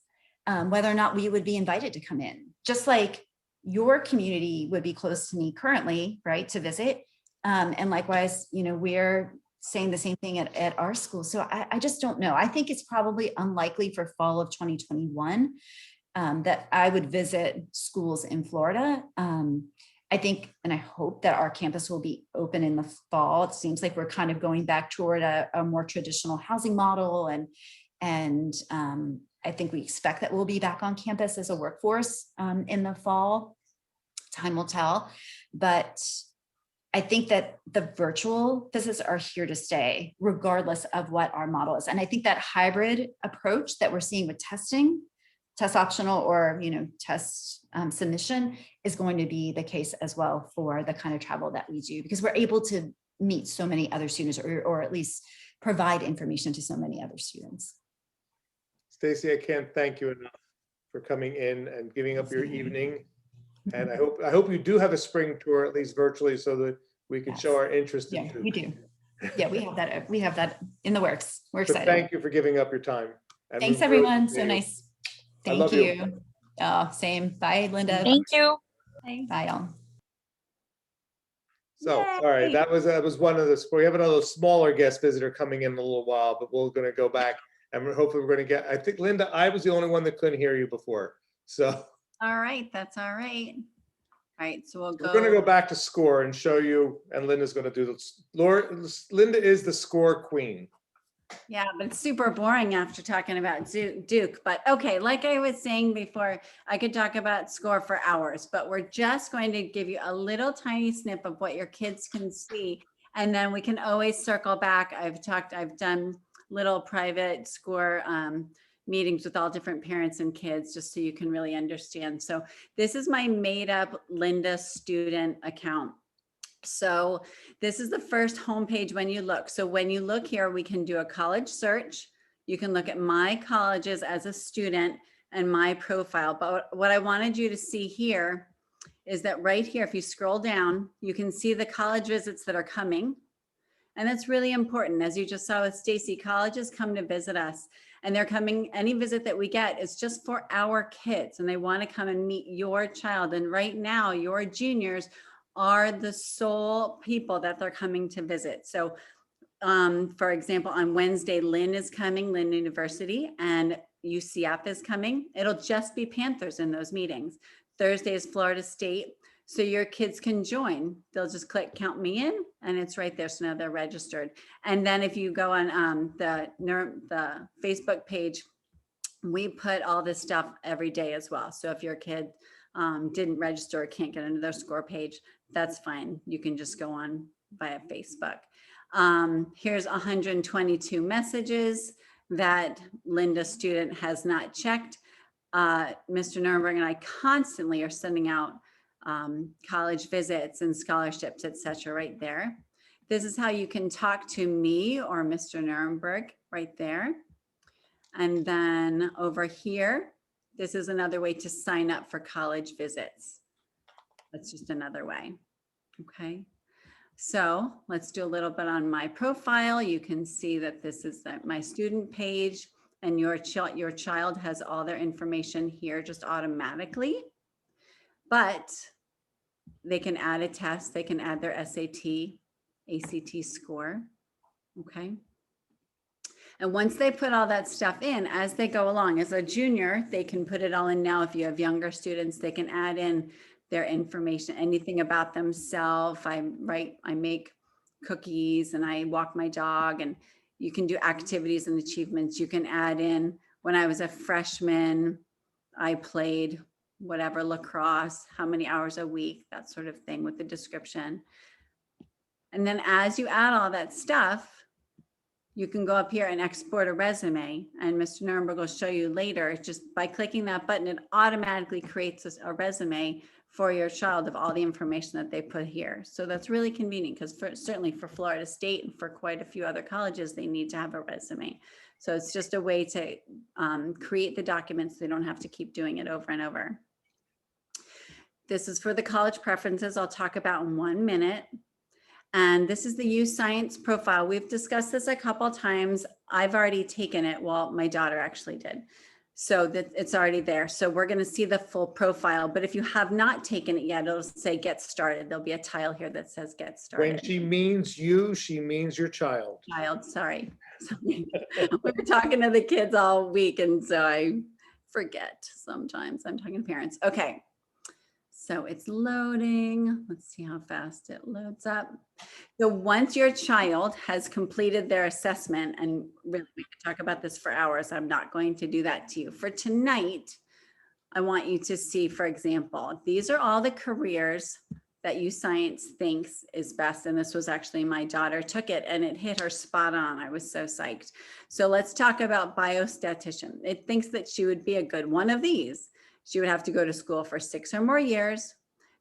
whether or not we would be invited to come in, just like your community would be close to me currently, right, to visit. And likewise, you know, we're saying the same thing at our school. So I just don't know. I think it's probably unlikely for fall of 2021 that I would visit schools in Florida. I think, and I hope that our campus will be open in the fall. It seems like we're kind of going back toward a more traditional housing model. And I think we expect that we'll be back on campus as a workforce in the fall. Time will tell. But I think that the virtual visits are here to stay, regardless of what our model is. And I think that hybrid approach that we're seeing with testing, test optional or, you know, test submission is going to be the case as well for the kind of travel that we do, because we're able to meet so many other students or at least provide information to so many other students. Stacy, I can't thank you enough for coming in and giving up your evening. And I hope you do have a spring tour, at least virtually, so that we can show our interest in Yeah, Duke. we do. Yeah, we have that in the works. We're So excited. thank you for giving up your time. And Thanks, we're really everyone. to So you. nice. I Thank love you. you. Oh, same. Bye, Linda. Thank you. Bye, all. So, all right, that was one of the, we have another smaller guest visitor coming in a little while, but we're going to go back and hopefully we're going to get, I think, Linda, I was the only one that couldn't hear you before. So All right, that's all right. All right, so we'll we're going to go go. back to score and show you, and Linda's going to do this. Linda is the score queen. Yeah, but it's super boring after talking about Duke. But okay, like I was saying before, I could talk about score for hours, but we're just going to give you a little tiny snip of what your kids can see. And then we can always circle back. I've done little private score meetings with all different parents and kids, just so you can really understand. So this is my made up Linda student account. So this is the first homepage when you look. So when you look here, we can do a college search. You can look at my colleges as a student and my profile. But what I wanted you to see here is that right here, if you scroll down, you can see the college visits that are coming. And that's really important. As you just saw with Stacy, colleges come to visit us and they're coming, any visit that we get is just for our kids and they want to come and meet your child. And right now, your juniors are the sole people that they're coming to visit. So for example, on Wednesday, Lynn is coming, Lynn University, and UCF is coming. It'll just be Panthers in those meetings. Thursday is Florida State. So your kids can join. They'll just click count me in and it's right there. So now they're registered. And then if you go on the Facebook page, we put all this stuff every day as well. So if your kid didn't register or can't get into their score page, that's fine. You can just go on via Facebook. Here's 122 messages that Linda student has not checked. Mr. Nuremberg and I constantly are sending out college visits and scholarships, etc. right there. This is how you can talk to me or Mr. Nuremberg right there. And then over here, this is another way to sign up for college visits. That's just another way. Okay. So let's do a little bit on my profile. You can see that this is my student page and your child has all their information here just automatically. But they can add a test. They can add their SAT, ACT score. Okay. And once they put all that stuff in, as they go along, as a junior, they can put it all in now. If you have younger students, they can add in their information, anything about themselves. I make cookies and I walk my dog, and you can do activities and achievements. You can add in, when I was a freshman, I played whatever, lacrosse, how many hours a week, that sort of thing with the description. And then as you add all that stuff, you can go up here and export a resume, and Mr. Nuremberg will show you later, just by clicking that button, it automatically creates a resume for your child of all the information that they put here. So that's really convenient, because certainly for Florida State and for quite a few other colleges, they need to have a resume. So it's just a way to create the documents. They don't have to keep doing it over and over. This is for the college preferences I'll talk about in 1 minute. And this is the Css Profile. We've discussed this a couple times. I've already taken it. Well, my daughter actually did. So that it's already there. So we're going to see the full profile. But if you have not taken it yet, it'll say get started. There'll be a tile here that says get started. When she means you, she means your child. Child, sorry. We were talking to the kids all week, and so I forget sometimes. I'm talking to parents. Okay. So it's loading. Let's see how fast it loads up. So once your child has completed their assessment, and really we could talk about this for hours, I'm not going to do that to you. For tonight, I want you to see, for example, these are all the careers that Css thinks is best. And this was actually, my daughter took it and it hit her spot on. I was so psyched. So let's talk about biostatistician. It thinks that she would be a good one of these. She would have to go to school for 6 or more years.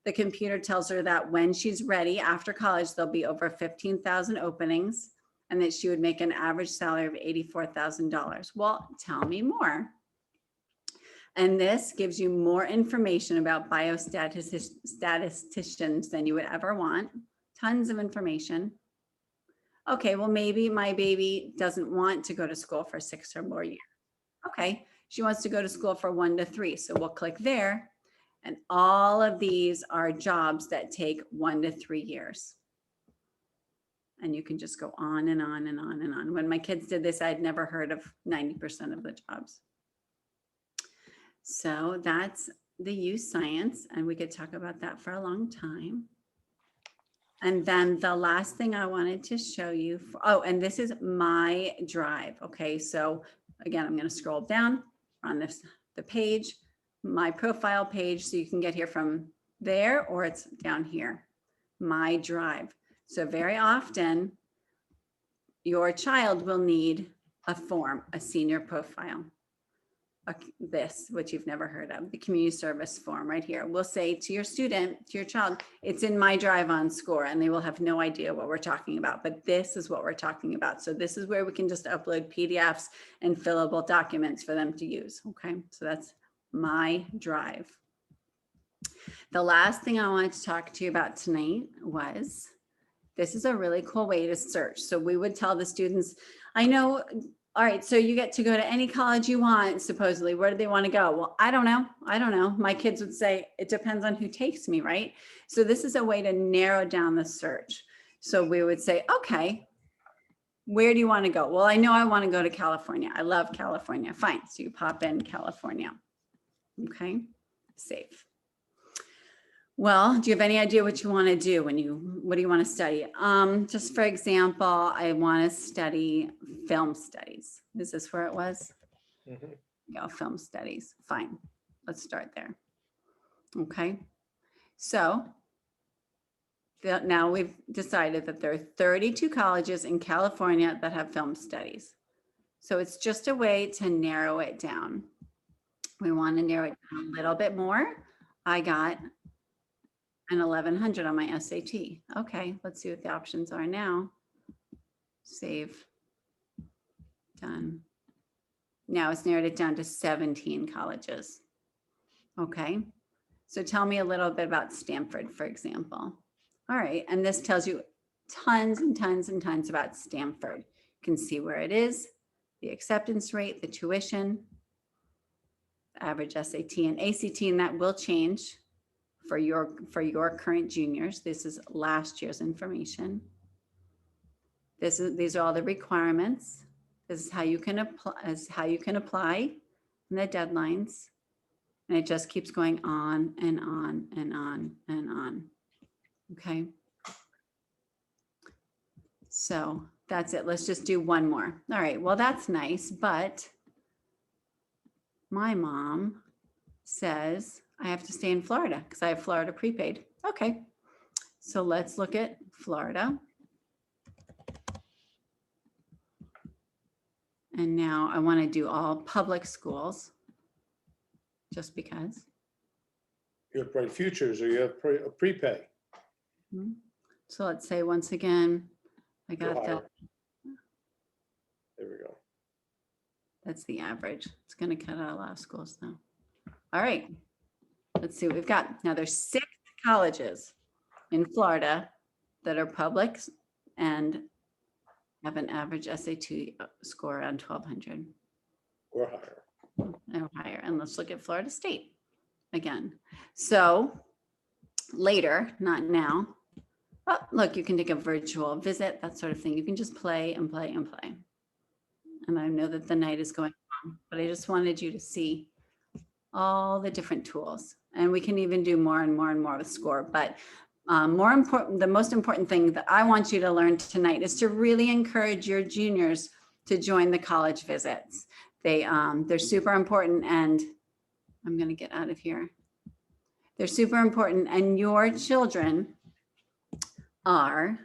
The computer tells her that when she's ready after college, there'll be over 15,000 openings, and that she would make an average salary of $84,000. Well, tell me more. And this gives you more information about biostatisticians than you would ever want. Tons of information. Okay, well, maybe my baby doesn't want to go to school for 6 or more years. Okay. She wants to go to school for 1 to 3. So we'll click there. And all of these are jobs that take 1 to 3 years. And you can just go on and on and on and on. When my kids did this, I'd never heard of 90% of the jobs. So that's the Css, and we could talk about that for a long time. And then the last thing I wanted to show you, and this is my drive. Okay, so again, I'm going to scroll down on the page, my profile page, so you can get here from there, or it's down here, my drive. So very often your child will need a form, a senior profile, this, which you've never heard of, the community service form right here. We'll say to your student, to your child, it's in my drive on Score, and they will have no idea what we're talking about, but this is what we're talking about. So this is where we can just upload PDFs and fillable documents for them to use. Okay, so that's my drive. The last thing I wanted to talk to you about tonight was, this is a really cool way to search. So we would tell the students, I know, all right, so you get to go to any college you want, supposedly. Where do they want to go? Well, I don't know. I don't know. My kids would say, it depends on who takes me, right? So this is a way to narrow down the search. So we would say, okay, where do you want to go? Well, I know I want to go to California. I love California. Fine. So you pop in California. Okay, save. Well, do you have any idea what you want to do what do you want to study? Just for example, I want to study film studies. Is this where it was? Mhm. Yeah, film studies. Fine. Let's start there. Okay. So now we've decided that there are 32 colleges in California that have film studies. So it's just a way to narrow it down. We want to narrow it down a little bit more. I got an 1100 on my SAT. Okay, let's see what the options are now. Save. Done. Now it's narrowed it down to 17 colleges. Okay, so tell me a little bit about Stanford, for example. All right, and this tells you tons and tons and tons about Stanford. You can see where it is, the acceptance rate, the tuition, average SAT and ACT, and that will change for your current juniors. This is last year's information. These are all the requirements. This is how you can apply, and the deadlines. And it just keeps going on and on and on and on. Okay. So that's it. Let's just do one more. All right. Well, that's nice, but my mom says I have to stay in Florida because I have Florida prepaid. Okay. So let's look at Florida. And now I want to do all public schools, just because. You have Bright Futures or you have prepay. So let's say once again, I Go got higher. that. There we go. That's the average. It's going to cut out a lot of schools now. All right. Let's see what we've got. Now there's 6 colleges in Florida that are public and have an average SAT score around 1200 Or higher. or higher. And let's look at Florida State again. So later, not now. Oh, look, you can take a virtual visit, that sort of thing. You can just play and play and play. And I know that the night is going on, but I just wanted you to see all the different tools. And we can even do more and more and more with SCORE. But more important, the most important thing that I want you to learn tonight is to really encourage your juniors to join the college visits. They're super important, and I'm going to get out of here. They're super important, and your children are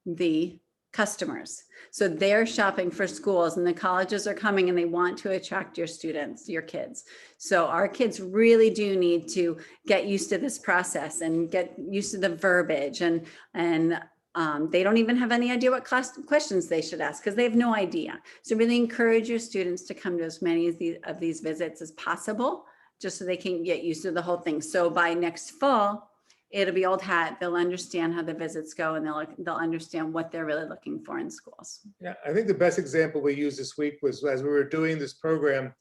the customers. So they're shopping for schools, and the colleges are coming and they want to attract your students, your kids. So our kids really do need to get used to this process and get used to the verbiage, and they don't even have any idea what questions they should ask because they have no idea. So really encourage your students to come to as many of these visits as possible, just so they can get used to the whole thing. So by next fall, it'll be old hat. They'll understand how the visits go, and they'll understand what they're really looking for in schools. Yeah, I think the best example we used this week was as we were doing this program,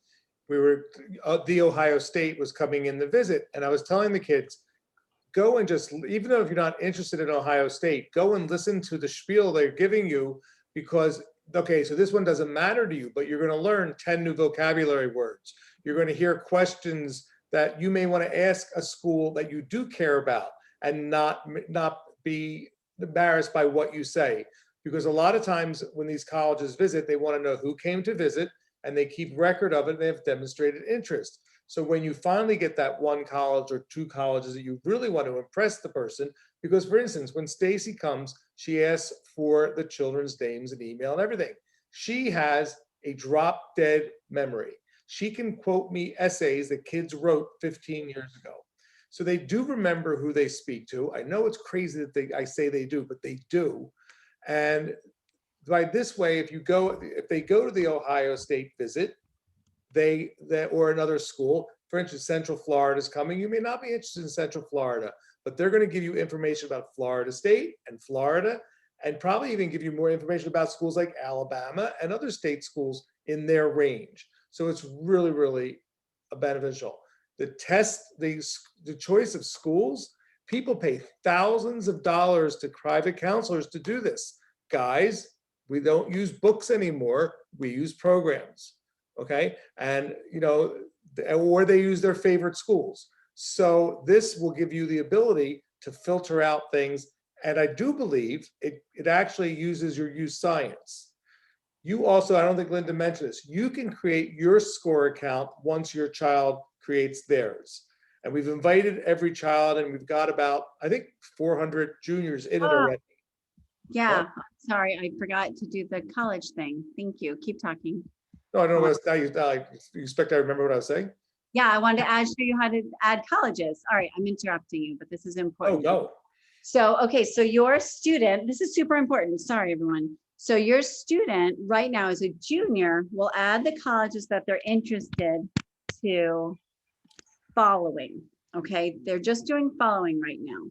the Ohio State was coming in to visit, and I was telling the kids, go and just, even though if you're not interested in Ohio State, go and listen to the spiel they're giving you, because, okay, so this one doesn't matter to you, but you're going to learn 10 new vocabulary words. You're going to hear questions that you may want to ask a school that you do care about, and not be embarrassed by what you say. Because a lot of times when these colleges visit, they want to know who came to visit, and they keep record of it, and they have demonstrated interest. So when you finally get that one college or 2 colleges that you really want to impress the person, because for instance, when Stacy comes, she asks for the children's names and email and everything. She has a drop dead memory. She can quote me essays that kids wrote 15 years ago. So they do remember who they speak to. I know it's crazy that I say they do, but they do. And by this way, if they go to the Ohio State visit, or another school, for instance, Central Florida is coming. You may not be interested in Central Florida, but they're going to give you information about Florida State and Florida, and probably even give you more information about schools like Alabama and other state schools in their range. So it's really, really beneficial. The choice of schools, people pay thousands of dollars to private counselors to do this. Guys, we don't use books anymore. We use programs. Okay. And, or they use their favorite schools. So this will give you the ability to filter out things. And I do believe it actually uses your use science. You also, I don't think Linda mentioned this, you can create your SCORE account once your child creates theirs. And we've invited every child, and we've got about, I think, 400 juniors in it already. Yeah, sorry, I forgot to do the college thing. Thank you. Keep talking. No, I don't know what you expect I remember what I was saying? Yeah, I wanted to show you how to add colleges. All right, I'm interrupting you, but this is important. Oh, no. So, okay, so your student, this is super important. Sorry, everyone. So your student right now as a junior will add the colleges that they're interested to following. Okay, they're just doing following right now.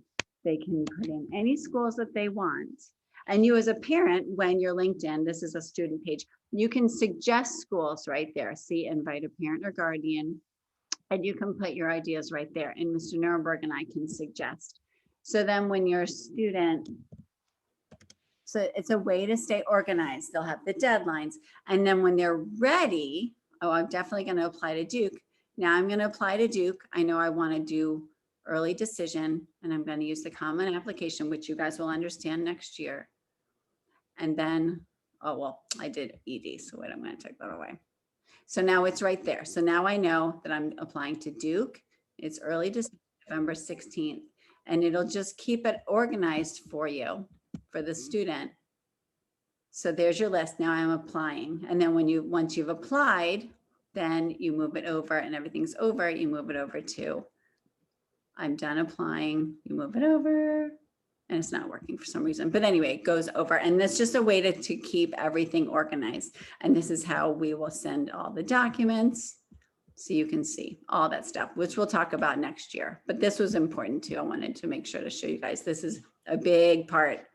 They can put in any schools that they want. And you as a parent, when you're LinkedIn, this is a student page, you can suggest schools right there. See, invite a parent or guardian, and you can put your ideas right there. And Mr. Nuremberg and I can suggest. So then when your student, so it's a way to stay organized. They'll have the deadlines. And then when they're ready, oh, I'm definitely going to apply to Duke. Now I'm going to apply to Duke. I know I want to do early decision, and I'm going to use the common application, which you guys will understand next year. And then, oh, well, I did ED. So wait, I'm going to take that away. So now it's right there. So now I know that I'm applying to Duke. It's early December, November 16th, and it'll just keep it organized for you, for the student. So there's your list. Now I'm applying. And then once you've applied, then you move it over and everything's over, you move it over to, I'm done applying, you move it over, and it's not working for some reason. But anyway, it goes over. And that's just a way to keep everything organized. And this is how we will send all the documents. So you can see all that stuff, which we'll talk about next year. But this was important too. I wanted to make sure to show you guys, this is a big part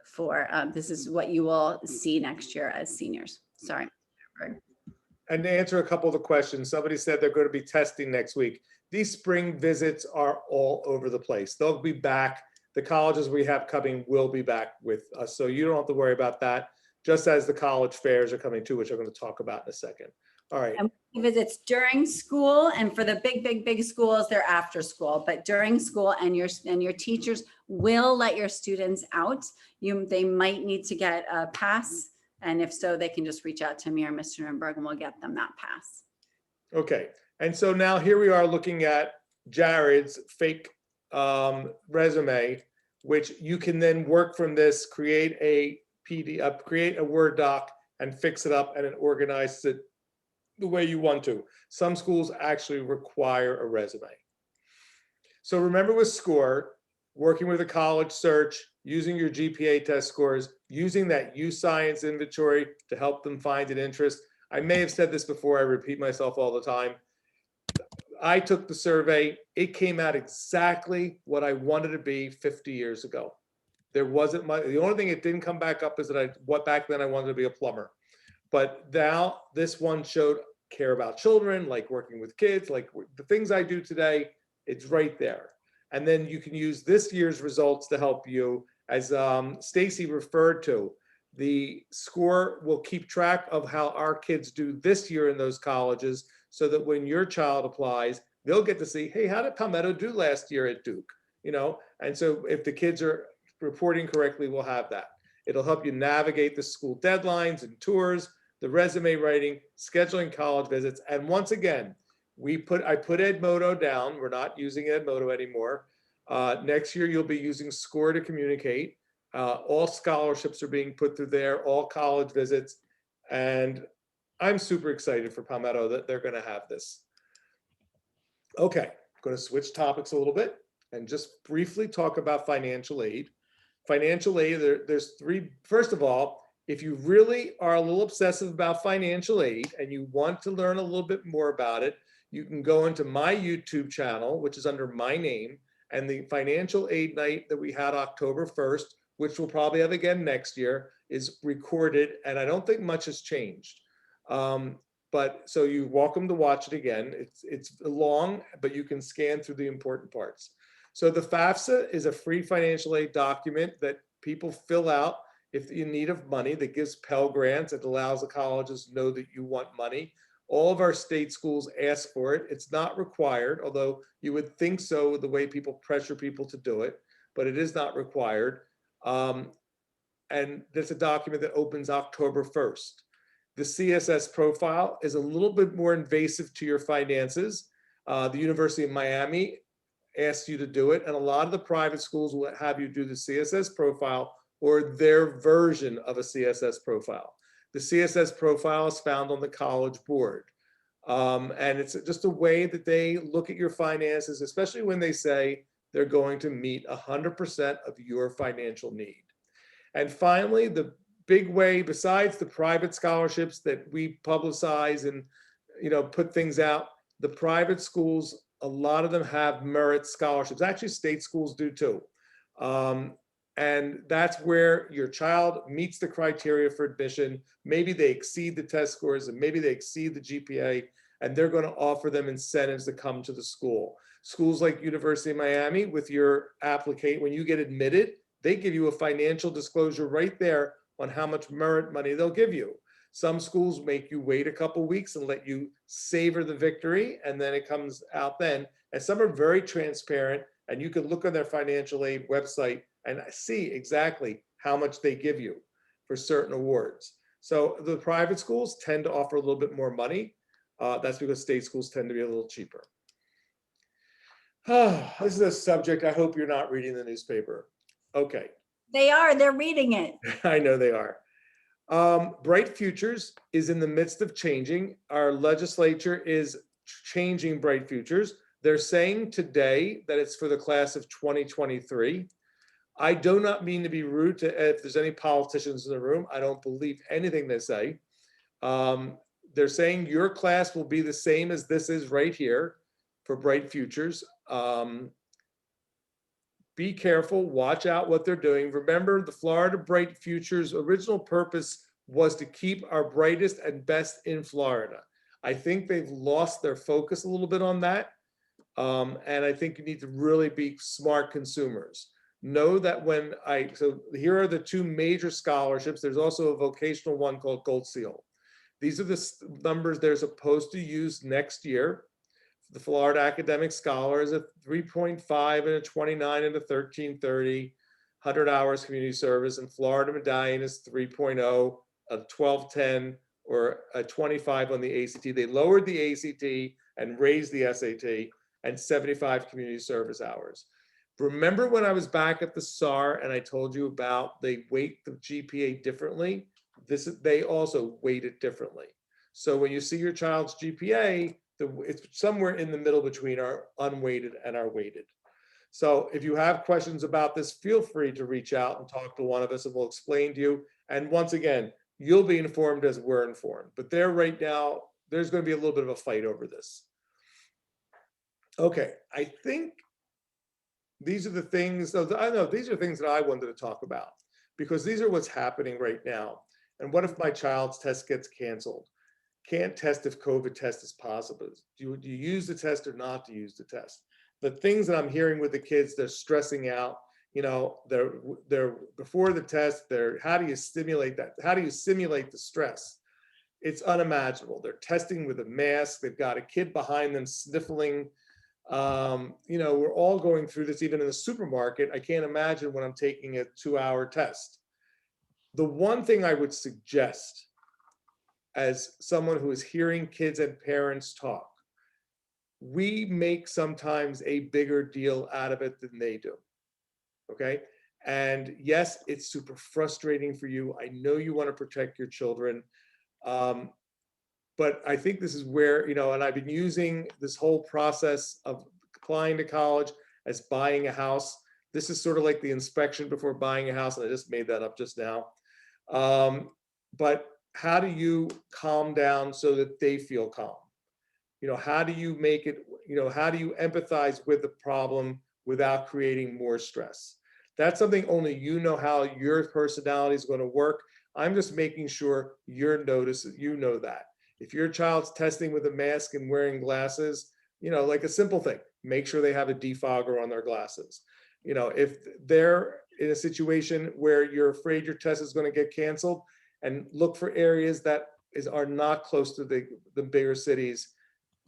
for, this is what you will see next year as seniors. Sorry. And to answer a couple of the questions, somebody said they're going to be testing next week. These spring visits are all over the place. They'll be back. The colleges we have coming will be back with us. So you don't have to worry about that, just as the college fairs are coming too, which I'm going to talk about in a second. All right. And visits during school, and for the big schools, they're after school, but during school, and your teachers will let your students out. They might need to get a pass. And if so, they can just reach out to me or Mr. Nurnberg and we'll get them that pass. Okay. And so now here we are looking at Jared's fake resume, which you can then work from this, create a PDF, create a Word doc and fix it up, and it organizes it the way you want to. Some schools actually require a resume. So remember with SCORE, working with a college search, using your GPA test scores, using that U-Science inventory to help them find an interest. I may have said this before, I repeat myself all the time. I took the survey, it came out exactly what I wanted to be 50 years ago. There wasn't much, the only thing it didn't come back up is that back then I wanted to be a plumber. But now this one showed care about children, like working with kids, like the things I do today, it's right there. And then you can use this year's results to help you. As Stacy referred to, the SCORE will keep track of how our kids do this year in those colleges, so that when your child applies, they'll get to see, hey, how did Palmetto do last year at Duke? You know, and so if the kids are reporting correctly, we'll have that. It'll help you navigate the school deadlines and tours, the resume writing, scheduling college visits. And once again, I put Edmodo down. We're not using Edmodo anymore. Next year, you'll be using SCORE to communicate. All scholarships are being put through there, all college visits. And I'm super excited for Palmetto that they're going to have this. Okay, I'm going to switch topics a little bit and just briefly talk about financial aid. Financial aid, there's three. First of all, if you really are a little obsessive about financial aid and you want to learn a little bit more about it, you can go into my YouTube channel, which is under my name, and the financial aid night that we had October 1st, which we'll probably have again next year, is recorded, and I don't think much has changed. But so you're welcome to watch it again. It's long, but you can scan through the important parts. So the FAFSA is a free financial aid document that people fill out if you're in need of money, that gives Pell Grants. It allows the colleges to know that you want money. All of our state schools ask for it. It's not required, although you would think so with the way people pressure people to do it, but it is not required. And there's a document that opens October 1st. The CSS profile is a little bit more invasive to your finances. The University of Miami asks you to do it, and a lot of the private schools will have you do the CSS profile or their version of a CSS profile. The CSS profile is found on the College Board. And it's just a way that they look at your finances, especially when they say they're going to meet 100% of your financial need. And finally, the big way, besides the private scholarships that we publicize and put things out, the private schools, a lot of them have merit scholarships. Actually, state schools do too. And that's where your child meets the criteria for admission. Maybe they exceed the test scores and maybe they exceed the GPA, and they're going to offer them incentives to come to the school. Schools like University of Miami, with your applicant, when you get admitted, they give you a financial disclosure right there on how much merit money they'll give you. Some schools make you wait a couple weeks and let you savor the victory, and then it comes out then. And some are very transparent, and you can look on their financial aid website and see exactly how much they give you for certain awards. So the private schools tend to offer a little bit more money. That's because state schools tend to be a little cheaper. This is a subject I hope you're not reading the newspaper. Okay. They're reading it. I know they are. Bright Futures is in the midst of changing. Our legislature is changing Bright Futures. They're saying today that it's for the class of 2023. I do not mean to be rude to if there's any politicians in the room. I don't believe anything they say. They're saying your class will be the same as this is right here for Bright Futures. Be careful, watch out what they're doing. Remember, the Florida Bright Futures original purpose was to keep our brightest and best in Florida. I think they've lost their focus a little bit on that. And I think you need to really be smart consumers. Know that so here are the two major scholarships. There's also a vocational one called Gold Seal. These are the numbers they're supposed to use next year. The Florida Academic Scholar is a 3.5 and a 29 and a 1330, 100 hours community service, and Florida Medallion is 3.0, a 1210, or a 25 on the ACT. They lowered the ACT and raised the SAT, and 75 community service hours. Remember when I was back at the SAR and I told you about they weight the GPA differently? They also weight it differently. So when you see your child's GPA, it's somewhere in the middle between our unweighted and our weighted. So if you have questions about this, feel free to reach out and talk to one of us and we'll explain to you. And once again, you'll be informed as we're informed. But there right now, there's going to be a little bit of a fight over this. Okay, I think these are the things, I know these are things that I wanted to talk about because these are what's happening right now. And what if my child's test gets canceled? Can't test if COVID test is positive. Do you use the test or not to use the test? The things that I'm hearing with the kids, they're stressing out. You know, they're before the test. How do you stimulate that? How do you simulate the stress? It's unimaginable. They're testing with a mask. They've got a kid behind them sniffling. You know, we're all going through this. Even in the supermarket, I can't imagine when I'm taking a 2-hour test. The one thing I would suggest, as someone who is hearing kids and parents talk, we make sometimes a bigger deal out of it than they do, okay? And yes, it's super frustrating for you. I know you want to protect your children, but I think this is where, you know, and I've been using this whole process of applying to college as buying a house. This is sort of like the inspection before buying a house, and I just made that up just now. But how do you calm down so that they feel calm? You know, how do you make it, you know, how do you empathize with the problem without creating more stress? That's something only you know how your personality is going to work. I'm just making sure you know that. If your child's testing with a mask and wearing glasses, you know, like a simple thing, make sure they have a defogger on their glasses. You know, if they're in a situation where you're afraid your test is going to get canceled, and look for areas that are not close to the bigger cities.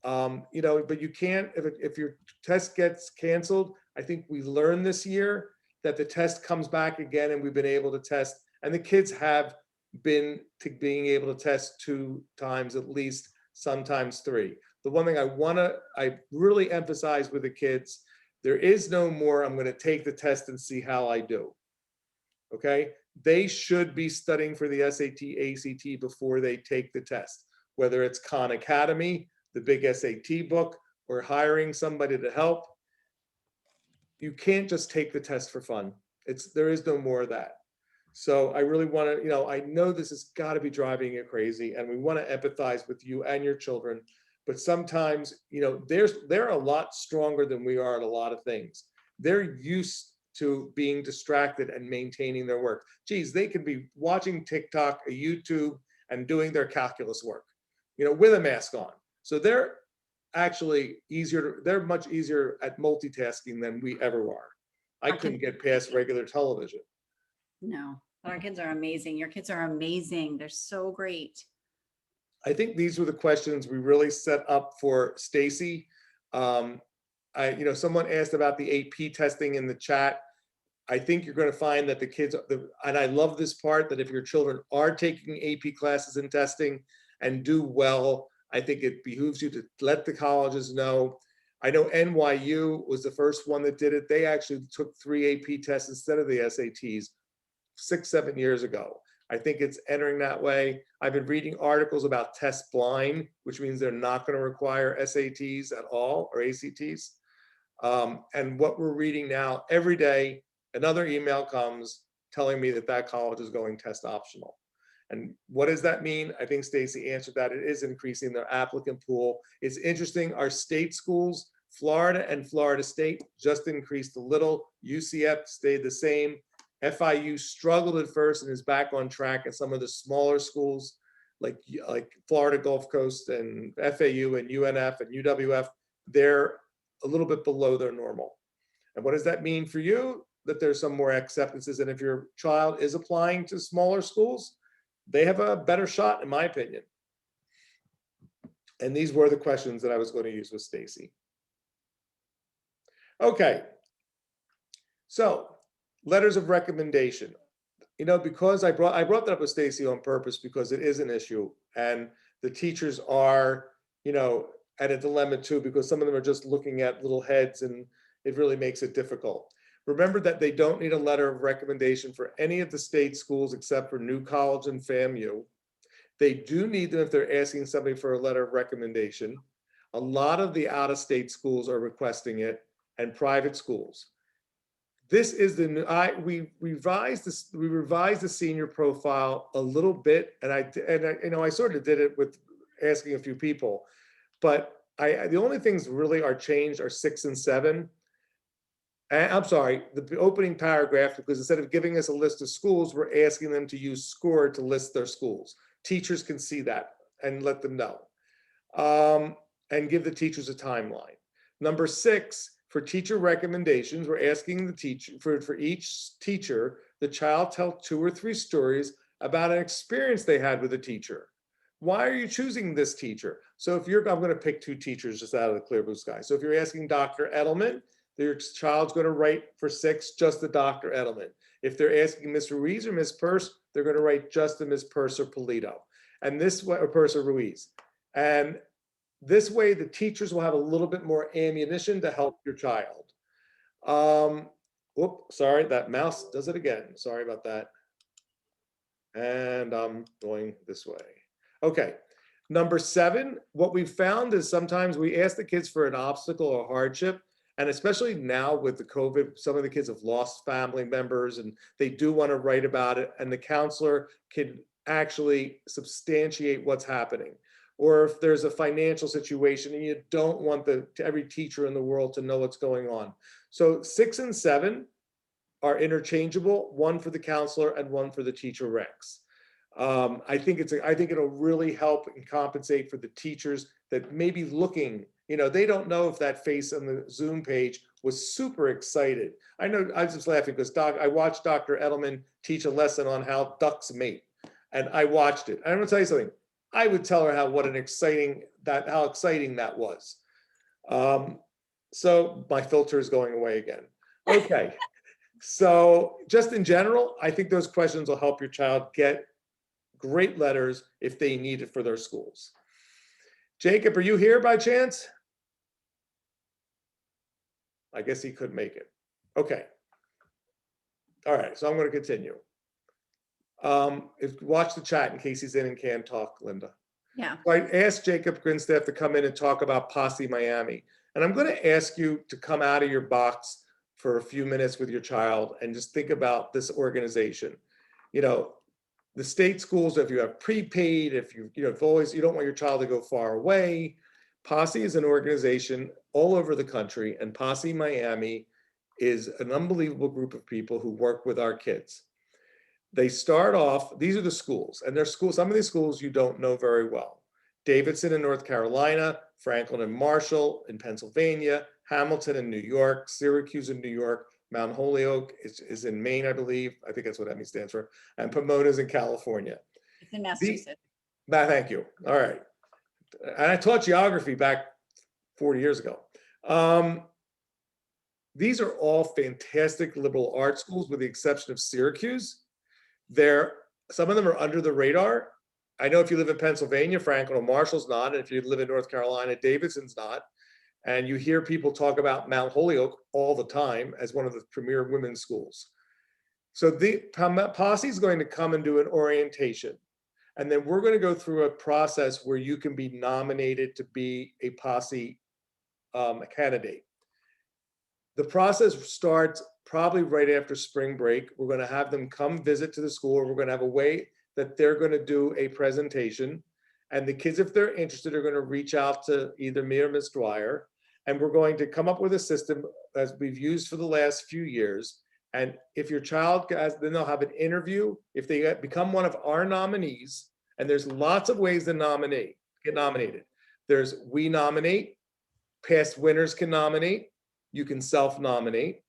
You know, but you can't, if your test gets canceled, I think we learned this year that the test comes back again and we've been able to test, and the kids have been to being able to test 2 times at least, sometimes 3. The one thing I really emphasize with the kids, there is no more, I'm going to take the test and see how I do. Okay? They should be studying for the SAT, ACT before they take the test, whether it's Khan Academy, the big SAT book, or hiring somebody to help. You can't just take the test for fun. There is no more of that. So I really want to, you know, I know this has got to be driving you crazy, and we want to empathize with you and your children, but sometimes, you know, they're a lot stronger than we are at a lot of things. They're used to being distracted and maintaining their work. Geez, they could be watching TikTok, a YouTube, and doing their calculus work, you know, with a mask on. So they're actually they're much easier at multitasking than we ever are. I couldn't get past regular television. No, our kids are amazing. Your kids are amazing. They're so great. I think these were the questions we really set up for Stacy. You know, someone asked about the AP testing in the chat. I think you're going to find that the kids, and I love this part, that if your children are taking AP classes and testing and do well, I think it behooves you to let the colleges know. I know NYU was the first one that did it. They actually took 3 AP tests instead of the SATs 6-7 years ago. I think it's entering that way. I've been reading articles about test blind, which means they're not going to require SATs at all or ACTs. And what we're reading now, every day, another email comes telling me that that college is going test optional. And what does that mean? I think Stacy answered that. It is increasing their applicant pool. It's interesting, our state schools, Florida and Florida State just increased a little. UCF stayed the same. FIU struggled at first and is back on track. And some of the smaller schools like Florida Gulf Coast and FAU and UNF and UWF, they're a little bit below their normal. And what does that mean for you? That there's some more acceptances. And if your child is applying to smaller schools, they have a better shot, in my opinion. And these were the questions that I was going to use with Stacy. Okay. So letters of recommendation. You know, because I brought that up with Stacy on purpose because it is an issue, and the teachers are, you know, at a dilemma too, because some of them are just looking at little heads and it really makes it difficult. Remember that they don't need a letter of recommendation for any of the state schools except for New College and FAMU. They do need them if they're asking somebody for a letter of recommendation. A lot of the out-of-state schools are requesting it, and private schools. This is the new, we revised the senior profile a little bit, and I you know, I sort of did it with asking a few people, but the only things really are changed are 6 and 7. And I'm sorry, the opening paragraph, because instead of giving us a list of schools, we're asking them to use SCORE to list their schools. Teachers can see that and let them know, and give the teachers a timeline. Number 6, for teacher recommendations, we're asking the teacher, for each teacher, the child tell 2 or 3 stories about an experience they had with a teacher. Why are you choosing this teacher? So if I'm going to pick 2 teachers just out of the clear blue sky. So if you're asking Dr. Edelman, their child's going to write for 6 just the Dr. Edelman. If they're asking Miss Ruiz or Miss Purse, they're going to write just the Miss Purse or Polito, and this way, or Purse or Ruiz. And this way, the teachers will have a little bit more ammunition to help your child. Sorry, that mouse does it again. Sorry about that. And I'm going this way. Okay. Number 7, what we found is sometimes we ask the kids for an obstacle or hardship. And especially now with the COVID, some of the kids have lost family members and they do want to write about it. And the counselor can actually substantiate what's happening. Or if there's a financial situation and you don't want every teacher in the world to know what's going on. So 6 and 7 are interchangeable, 1 for the counselor and 1 for the teacher recs. I think it'll really help and compensate for the teachers that may be looking, you know, they don't know if that face on the Zoom page was super excited. I know, I was just laughing because I watched Dr. Edelman teach a lesson on how ducks mate, and I watched it. I'm gonna tell you something. I would tell her how exciting that was. So my filter is going away again. Okay, so just in general, I think those questions will help your child get great letters if they need it for their schools. Jacob, are you here by chance? I guess he couldn't make it. Okay. All right, so I'm going to continue. Watch the chat in case he's in and can't talk, Linda. Yeah. So I asked Jacob Grinstaff to come in and talk about Posse Miami. And I'm going to ask you to come out of your box for a few minutes with your child and just think about this organization. You know, the state schools, if you have prepaid, if you don't want your child to go far away. Posse is an organization all over the country, and Posse Miami is an unbelievable group of people who work with our kids. They start off, these are the schools, and they're schools, some of these schools you don't know very well. Davidson in North Carolina, Franklin and Marshall in Pennsylvania, Hamilton in New York, Syracuse in New York, Mount Holyoke is in Maine, I believe. I think that's what MEI stands for. And Pomona's in California. It's in Massachusetts. Thank you. All right. And I taught geography back 40 years ago. These are all fantastic liberal arts schools with the exception of Syracuse. Some of them are under the radar. I know if you live in Pennsylvania, Franklin or Marshall's not. And if you live in North Carolina, Davidson's not. And you hear people talk about Mount Holyoke all the time as one of the premier women's schools. So the posse is going to come and do an orientation. And then we're going to go through a process where you can be nominated to be a posse candidate. The process starts probably right after spring break. We're going to have them come visit to the school. We're going to have a way that they're going to do a presentation. And the kids, if they're interested, are going to reach out to either me or Ms. Dwyer. And we're going to come up with a system as we've used for the last few years. And if your child has, then they'll have an interview. If they become one of our nominees, and there's lots of ways to get nominated. There's we nominate, past winners can nominate, you can self-nominate.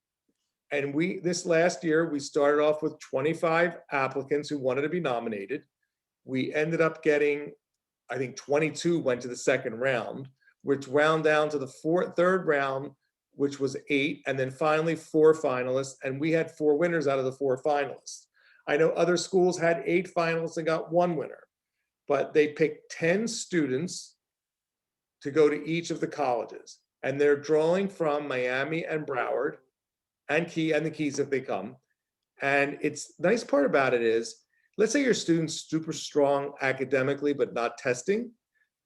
And this last year, we started off with 25 applicants who wanted to be nominated. We ended up getting, I think 22 went to the second round, which wound down to the third round, which was 8, and then finally 4 finalists, and we had 4 winners out of the 4 finalists. I know other schools had 8 finalists and got 1 winner, but they picked 10 students to go to each of the colleges, and they're drawing from Miami and Broward and the Keys if they come. And it's nice part about it is, let's say your student's super strong academically, but not testing.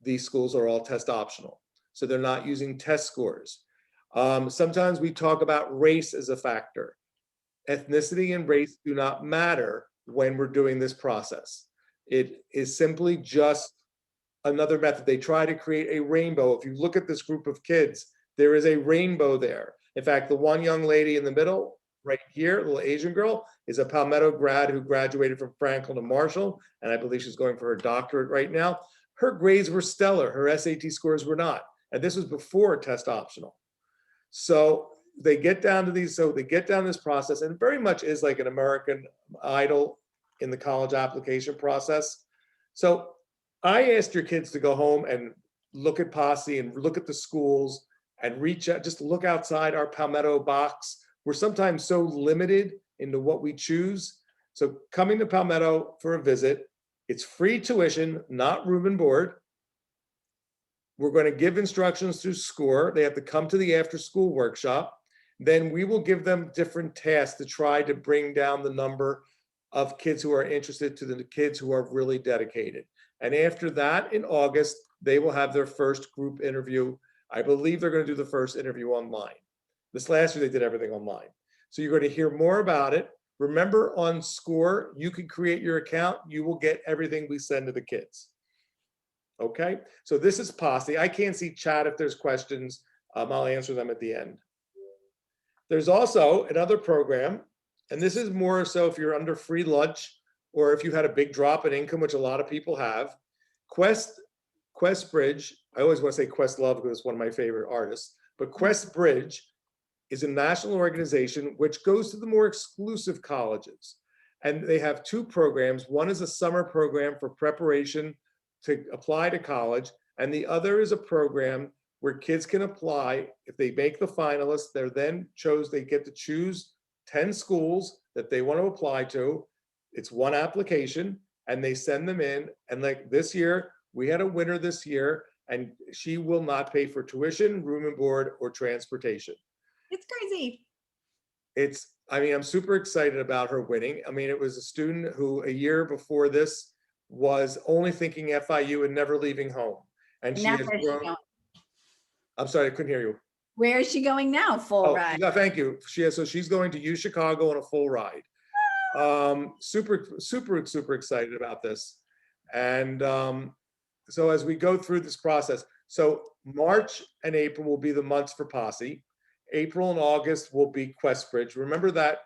These schools are all test optional, so they're not using test scores. Sometimes we talk about race as a factor. Ethnicity and race do not matter when we're doing this process. It is simply just another method. They try to create a rainbow. If you look at this group of kids, there is a rainbow there. In fact, the one young lady in the middle, right here, the little Asian girl, is a Palmetto grad who graduated from Franklin and Marshall, and I believe she's going for her doctorate right now. Her grades were stellar. Her SAT scores were not. And this was before test optional. So they get down to these, so they get down this process, and it very much is like an American Idol in the college application process. So I asked your kids to go home and look at Posse and look at the schools and reach out, just look outside our Palmetto box. We're sometimes so limited into what we choose. So coming to Palmetto for a visit, it's free tuition, not room and board. We're going to give instructions through SCORE. They have to come to the after school workshop. Then we will give them different tasks to try to bring down the number of kids who are interested to the kids who are really dedicated. And after that, in August, they will have their first group interview. I believe they're going to do the first interview online. This last year, they did everything online. So you're going to hear more about it. Remember, on SCORE, you can create your account. You will get everything we send to the kids. Okay, so this is Posse. I can't see chat if there's questions. I'll answer them at the end. There's also another program, and this is more so if you're under free lunch or if you had a big drop in income, which a lot of people have. QuestBridge, I always want to say Questlove because it's one of my favorite artists, but QuestBridge is a national organization which goes to the more exclusive colleges. And they have 2 programs. One is a summer program for preparation to apply to college, and the other is a program where kids can apply. If they make the finalists, they get to choose 10 schools that they want to apply to. It's one application, and they send them in. And like this year, we had a winner this year, and she will not pay for tuition, room and board, or transportation. It's crazy. I'm super excited about her winning. I mean, it was a student who a year before this was only thinking FIU and never leaving home. And she has grown. I'm sorry, I couldn't hear you. Where is she going now? Full ride. Yeah, thank you. So she's going to U Chicago on a full ride. Super excited about this. And so as we go through this process, so March and April will be the months for Posse. April and August will be QuestBridge. Remember that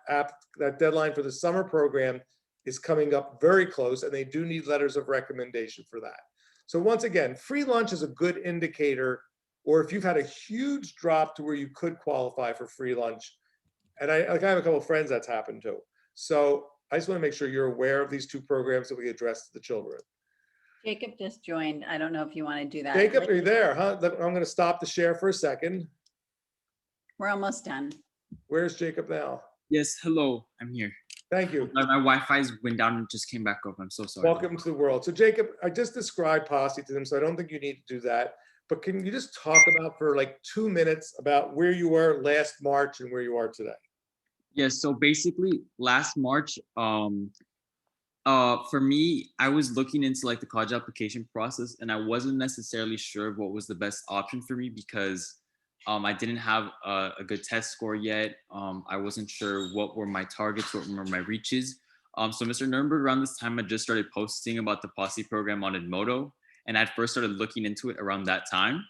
deadline for the summer program is coming up very close, and they do need letters of recommendation for that. So once again, free lunch is a good indicator, or if you've had a huge drop to where you could qualify for free lunch. And I have a couple of friends that's happened to. So I just want to make sure you're aware of these 2 programs that we address to the children. Jacob just joined. I don't know if you want to do that. Jacob, are you there? Huh? I'm going to stop the share for a second. We're almost done. Where's Jacob now? Yes, hello, I'm here. Thank you. My Wi-Fi's went down and just came back up. I'm so sorry. Welcome to the world. So Jacob, I just described Posse to them, so I don't think you need to do that. But can you just talk about for like 2 minutes about where you were last March and where you are today? Yeah, so basically last March, for me, I was looking into like the college application process and I wasn't necessarily sure of what was the best option for me because I didn't have a good test score yet. I wasn't sure what were my targets, what were my reaches. So Mr. Nuremberg around this time had just started posting about the Posse program on Edmodo, and I first started looking into it around that time.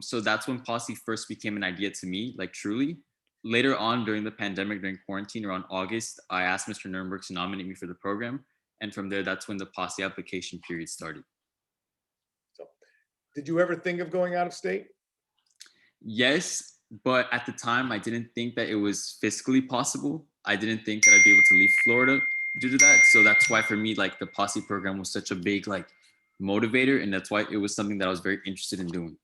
So that's when Posse first became an idea to me, like truly. Later on during the pandemic, during quarantine around August, I asked Mr. Nuremberg to nominate me for the program. And from there, that's when the Posse application period started. So, did you ever think of going out of state? Yes, but at the time, I didn't think that it was fiscally possible. I didn't think that I'd be able to leave Florida due to that. So that's why for me, like the Posse program was such a big like motivator. And that's why it was something that I was very interested in doing.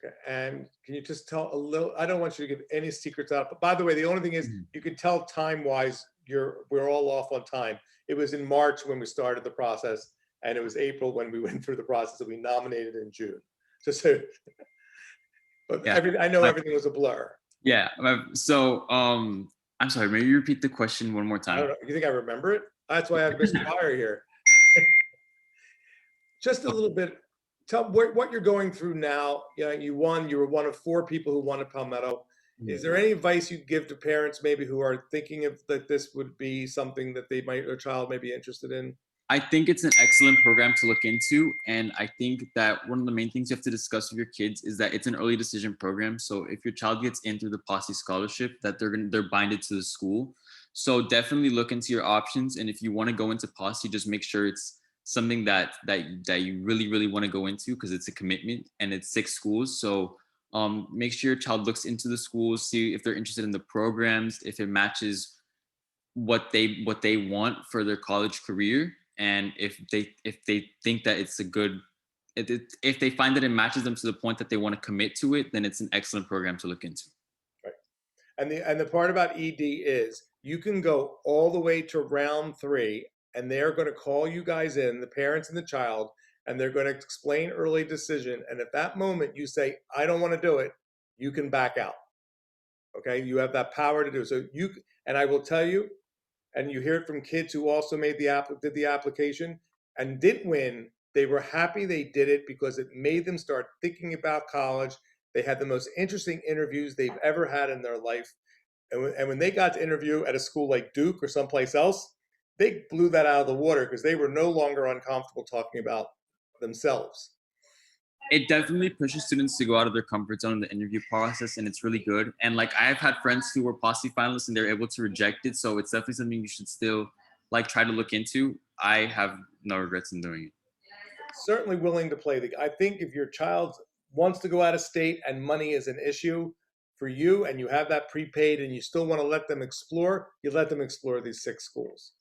Okay. And can you just tell a little, I don't want you to give any secrets out, but by the way, the only thing is you can tell time-wise, we're all off on time. It was in March when we started the process, and it was April when we went through the process, and we nominated in June. But Yeah. I know everything was a blur. Yeah. So I'm sorry, maybe you repeat the question one more I don't time. know. You think I remember it? That's why I have Mr. Meyer here. Just a little bit. Tell what you're going through now. You know, you were one of 4 people who won at Palmetto. Is there any advice you'd give to parents maybe who are thinking of that this would be something that their child may be interested in? I think it's an excellent program to look into. And I think that one of the main things you have to discuss with your kids is that it's an early decision program. So if your child gets in through the Posse scholarship, that they're binded to the school. So definitely look into your options. And if you want to go into Posse, just make sure it's something that you really want to go into, because it's a commitment and it's 6 schools. So make sure your child looks into the schools, see if they're interested in the programs, if it matches what they want for their college career. And if they think that it's a good, if they find that it matches them to the point that they want to commit to it, then it's an excellent program to look into. Right. And the part about ED is you can go all the way to round 3, and they're going to call you guys in, the parents and the child, and they're going to explain early decision. And at that moment you say, I don't want to do it, you can back out. Okay. You have that power to do so. And I will tell you, and you hear it from kids who also did the application and didn't win. They were happy they did it because it made them start thinking about college. They had the most interesting interviews they've ever had in their life. And when they got to interview at a school like Duke or someplace else, they blew that out of the water because they were no longer uncomfortable talking about themselves. It definitely pushes students to go out of their comfort zone in the interview process, and it's really good. And like I've had friends who were Posse finalists and they're able to reject it, so it's definitely something you should still like try to look into. I have no regrets in doing it. Certainly willing to play I think if your child wants to go out of state and money is an issue for you and you have that prepaid and you still want to let them explore, you let them explore these 6 schools.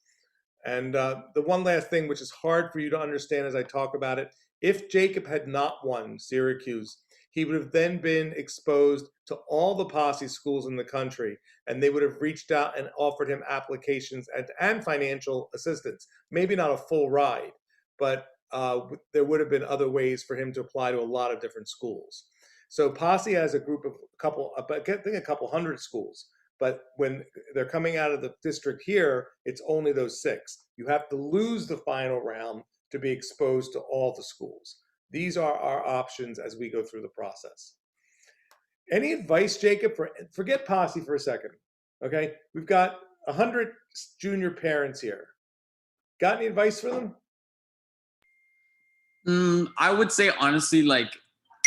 And the one last thing, which is hard for you to understand as I talk about it, if Jacob had not won Syracuse, he would have then been exposed to all the Posse schools in the country, and they would have reached out and offered him applications and financial assistance. Maybe not a full ride, but there would have been other ways for him to apply to a lot of different schools. So Posse has a group of I think a couple hundred schools. But when they're coming out of the district here, it's only those 6. You have to lose the final round to be exposed to all the schools. These are our options as we go through the process. Any advice, Jacob? Forget Posse for a second. Okay, we've got 100 junior parents here. Got any advice for them? I would say honestly, like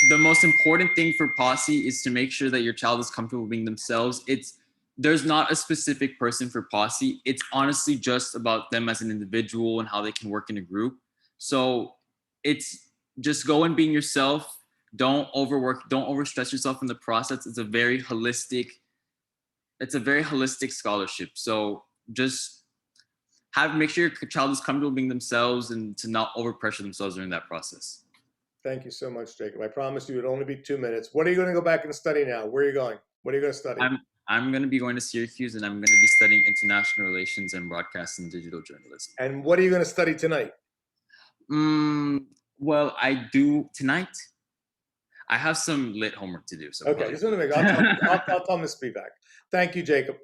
the most important thing for Posse is to make sure that your child is comfortable being themselves. There's not a specific person for Posse. It's honestly just about them as an individual and how they can work in a group. So it's just go and being yourself. Don't overwork, don't overstress yourself in the process. It's a very holistic scholarship. So just make sure your child is comfortable being themselves and to not overpressure themselves during that process. Thank you so much, Jacob. I promised you it would only be 2 minutes. What are you going to go back and study now? Where are you going? What are you going to study? I'm going to be going to Syracuse, and I'm going to be studying international relations and broadcast and digital journalism. And what are you going to study tonight? Well, I do tonight. I have some lit homework to do. So okay, just want to make. I'll tell Miss Spivak. Thank you, Jacob.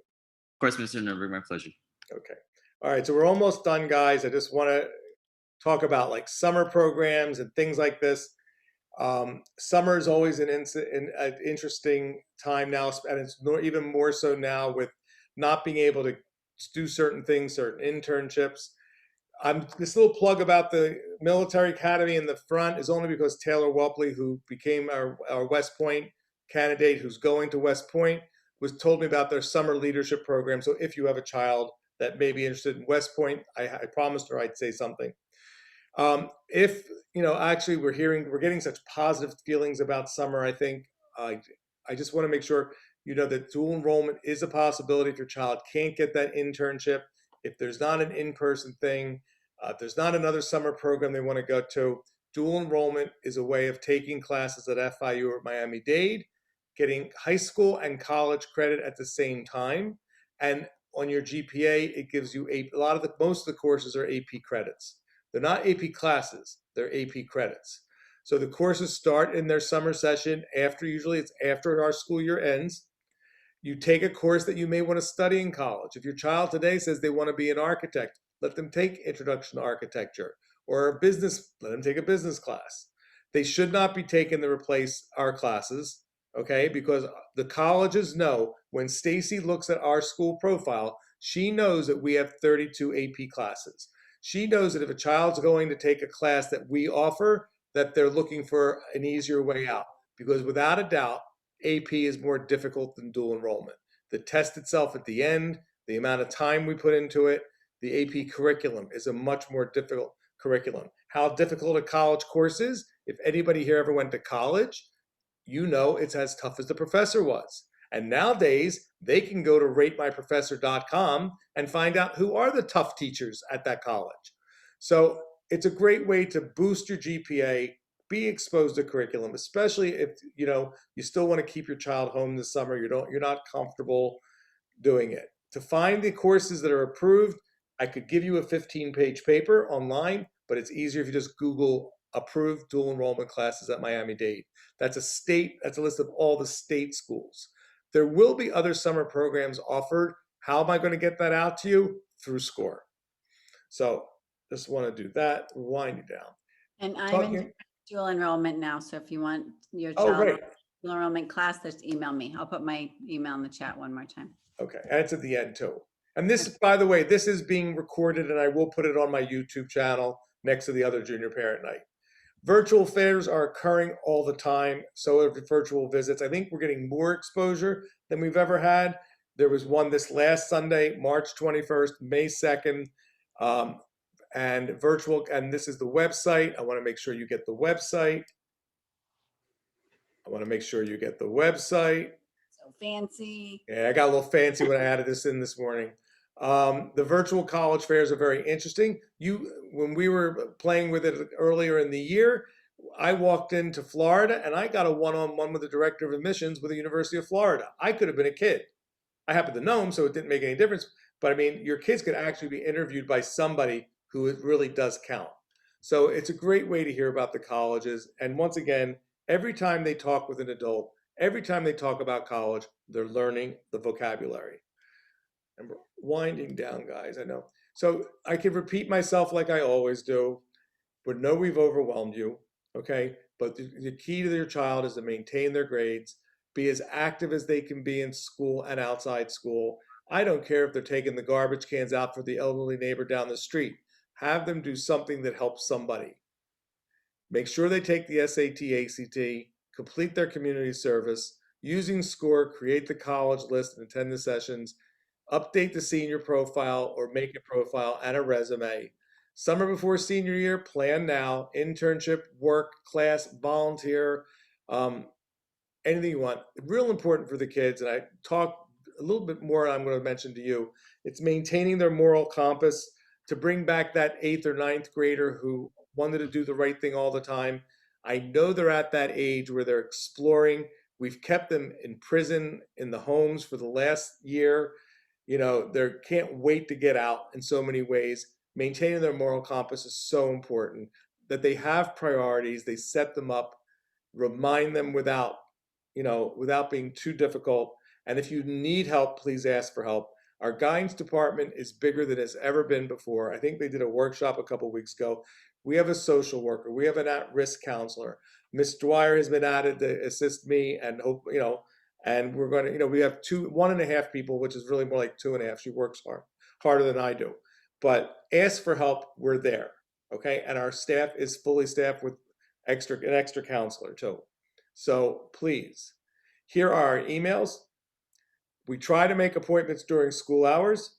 course, Mr. Nuremberg, my pleasure. Okay. All right. So we're almost done, guys. I just want to talk about like summer programs and things like this. Summer is always an interesting time now, and it's even more so now with not being able to do certain things, certain internships. This little plug about the military academy in the front is only because Taylor Welpley, who became our West Point candidate, who's going to West Point, was told me about their summer leadership program. So if you have a child that may be interested in West Point, I promised her I'd say something. If actually we're getting such positive feelings about summer. I think I just want to make sure that dual enrollment is a possibility if your child can't get that internship, if there's not an in-person thing, if there's not another summer program they want to go to. Dual enrollment is a way of taking classes at FIU or Miami-Dade, getting high school and college credit at the same time, and on your GPA, it gives you most of the courses are AP credits. They're not AP classes, they're AP credits. So the courses start in their summer session usually it's after our school year ends. You take a course that you may want to study in college. If your child today says they want to be an architect, let them take Introduction to Architecture, or a business, let them take a business class. They should not be taken to replace our classes, okay? Because the colleges know when Stacy looks at our school profile, she knows that we have 32 AP classes. She knows that if a child's going to take a class that we offer, that they're looking for an easier way out. Because without a doubt, AP is more difficult than dual enrollment. The test itself at the end, the amount of time we put into it, the AP curriculum is a much more difficult curriculum. How difficult a college course is, if anybody here ever went to college, it's as tough as the professor was. And nowadays, they can go to ratemyprofessor.com and find out who are the tough teachers at that college. So it's a great way to boost your GPA, be exposed to curriculum, especially if you still want to keep your child home this summer. You're not comfortable doing it. To find the courses that are approved, I could give you a 15-page paper online, but it's easier if you just Google approved dual enrollment classes at Miami-Dade. That's a list of all the state schools. There will be other summer programs offered. How am I going to get that out to you? Through SCORE. So just want to do that, wind you down. And I'm in dual enrollment now, so if you want your child dual enrollment class, just email me. I'll put my email in the chat one more time. Okay, and it's at the end too. And this, by the way, this is being recorded and I will put it on my YouTube channel next to the other junior parent night. Virtual fairs are occurring all the time, so are virtual visits. I think we're getting more exposure than we've ever had. There was one this last Sunday, March 21st, May 2nd, and virtual, and this is the website. I want to make sure you get the website. So fancy. Yeah, I got a little fancy when I added this in this morning. The virtual college fairs are very interesting. When we were playing with it earlier in the year, I walked into Florida and I got a one-on-one with the director of admissions with the University of Florida. I could have been a kid. I happen to know him, so it didn't make any difference. But I mean, your kids could actually be interviewed by somebody who it really does count. So it's a great way to hear about the colleges. And once again, every time they talk with an adult, every time they talk about college, they're learning the vocabulary. And we're winding down, guys, I know. So I can repeat myself like I always do, but know we've overwhelmed you, okay? But the key to your child is to maintain their grades, be as active as they can be in school and outside school. I don't care if they're taking the garbage cans out for the elderly neighbor down the street. Have them do something that helps somebody. Make sure they take the SAT, ACT, complete their community service, using SCORE, create the college list and attend the sessions, update the senior profile or make a profile and a resume. Summer before senior year, plan now, internship, work, class, volunteer, anything you want. Real important for the kids, and I talk a little bit more I'm going to mention to you. It's maintaining their moral compass to bring back that 8th or 9th grader who wanted to do the right thing all the time. I know they're at that age where they're exploring. We've kept them in prison, in the homes for the last year. They can't wait to get out in so many ways. Maintaining their moral compass is so important, that they have priorities, they set them up, remind them without being too difficult. And if you need help, please ask for help. Our guidance department is bigger than it's ever been before. I think they did a workshop a couple weeks ago. We have a social worker. We have an at-risk counselor. Miss Dwyer has been added to assist me, and hope, and we're going to, we have 1.5 people, which is really more like 2.5. She works harder than I do. But ask for help, we're there, okay? And our staff is fully staffed with an extra counselor too. So please, here are our emails. We try to make appointments during school hours.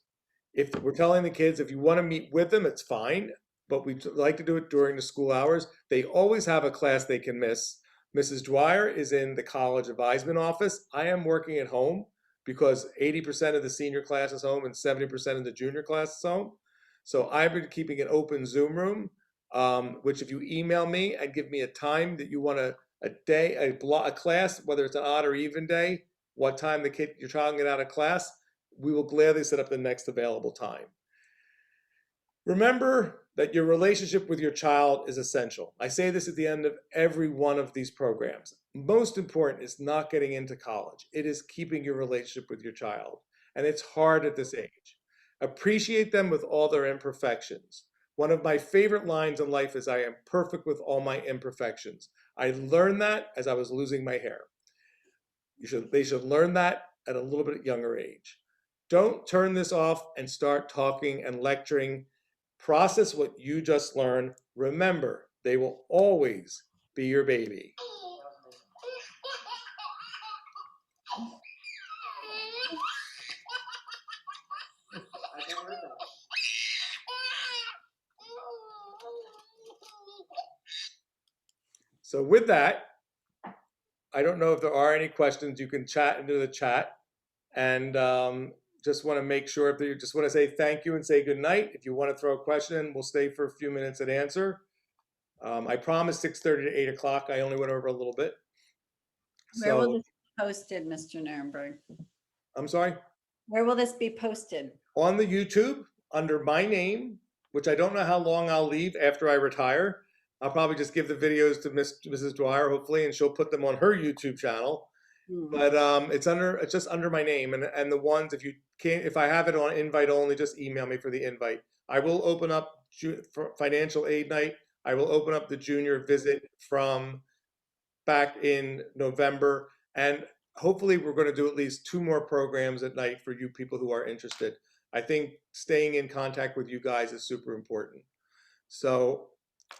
If we're telling the kids, if you want to meet with them, it's fine, but we like to do it during the school hours. They always have a class they can miss. Mrs. Dwyer is in the college advisement office. I am working at home because 80% of the senior class is home and 70% of the junior class is home. So I've been keeping an open Zoom room, which if you email me and give me a time that you want a class, whether it's an odd or even day, what time your child can get out of class, we will gladly set up the next available time. Remember that your relationship with your child is essential. I say this at the end of every one of these programs. Most important is not getting into college. It is keeping your relationship with your child. And it's hard at this age. Appreciate them with all their imperfections. One of my favorite lines in life is, I am perfect with all my imperfections. I learned that as I was losing my hair. They should learn that at a little bit younger age. Don't turn this off and start talking and lecturing. Process what you just learned. Remember, they will always be your baby. So with that, I don't know if there are any questions. You can chat into the chat, and just want to make sure if you just want to say thank you and say good night. If you want to throw a question in, we'll stay for a few minutes and answer. I promised 6:30 to 8 o'clock. I only went over a little bit. Where will this be posted, Mr. Nirenberg? I'm sorry? Where will this be posted? On the YouTube under my name, which I don't know how long I'll leave after I retire. I'll probably just give the videos to Mrs. Dwyer, hopefully, and she'll put them on her YouTube channel. But it's just under my name, and the ones, if I have it on invite only, just email me for the invite. I will open up for financial aid night. I will open up the junior visit from back in November, and hopefully we're going to do at least 2 more programs at night for you people who are interested. I think staying in contact with you guys is super important. So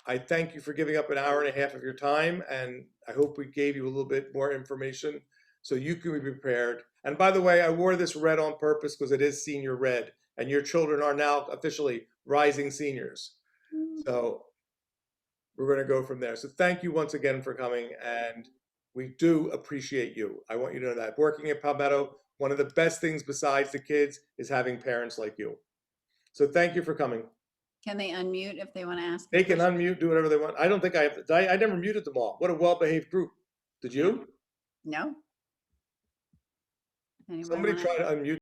I thank you for giving up an hour and a half of your time, and I hope we gave you a little bit more information so you can be prepared. And by the way, I wore this red on purpose because it is senior red, and your children are now officially rising seniors. So we're going to go from there. So thank you once again for coming, and we do appreciate you. I want you to know that. Working at Palmetto, one of the best things besides the kids is having parents like you. So thank you for coming. Can they unmute if they want to ask? They can unmute, do whatever they want. I don't think I never muted them all. What a well-behaved group. Did you? No. Anyone Somebody wanna- try to unmute.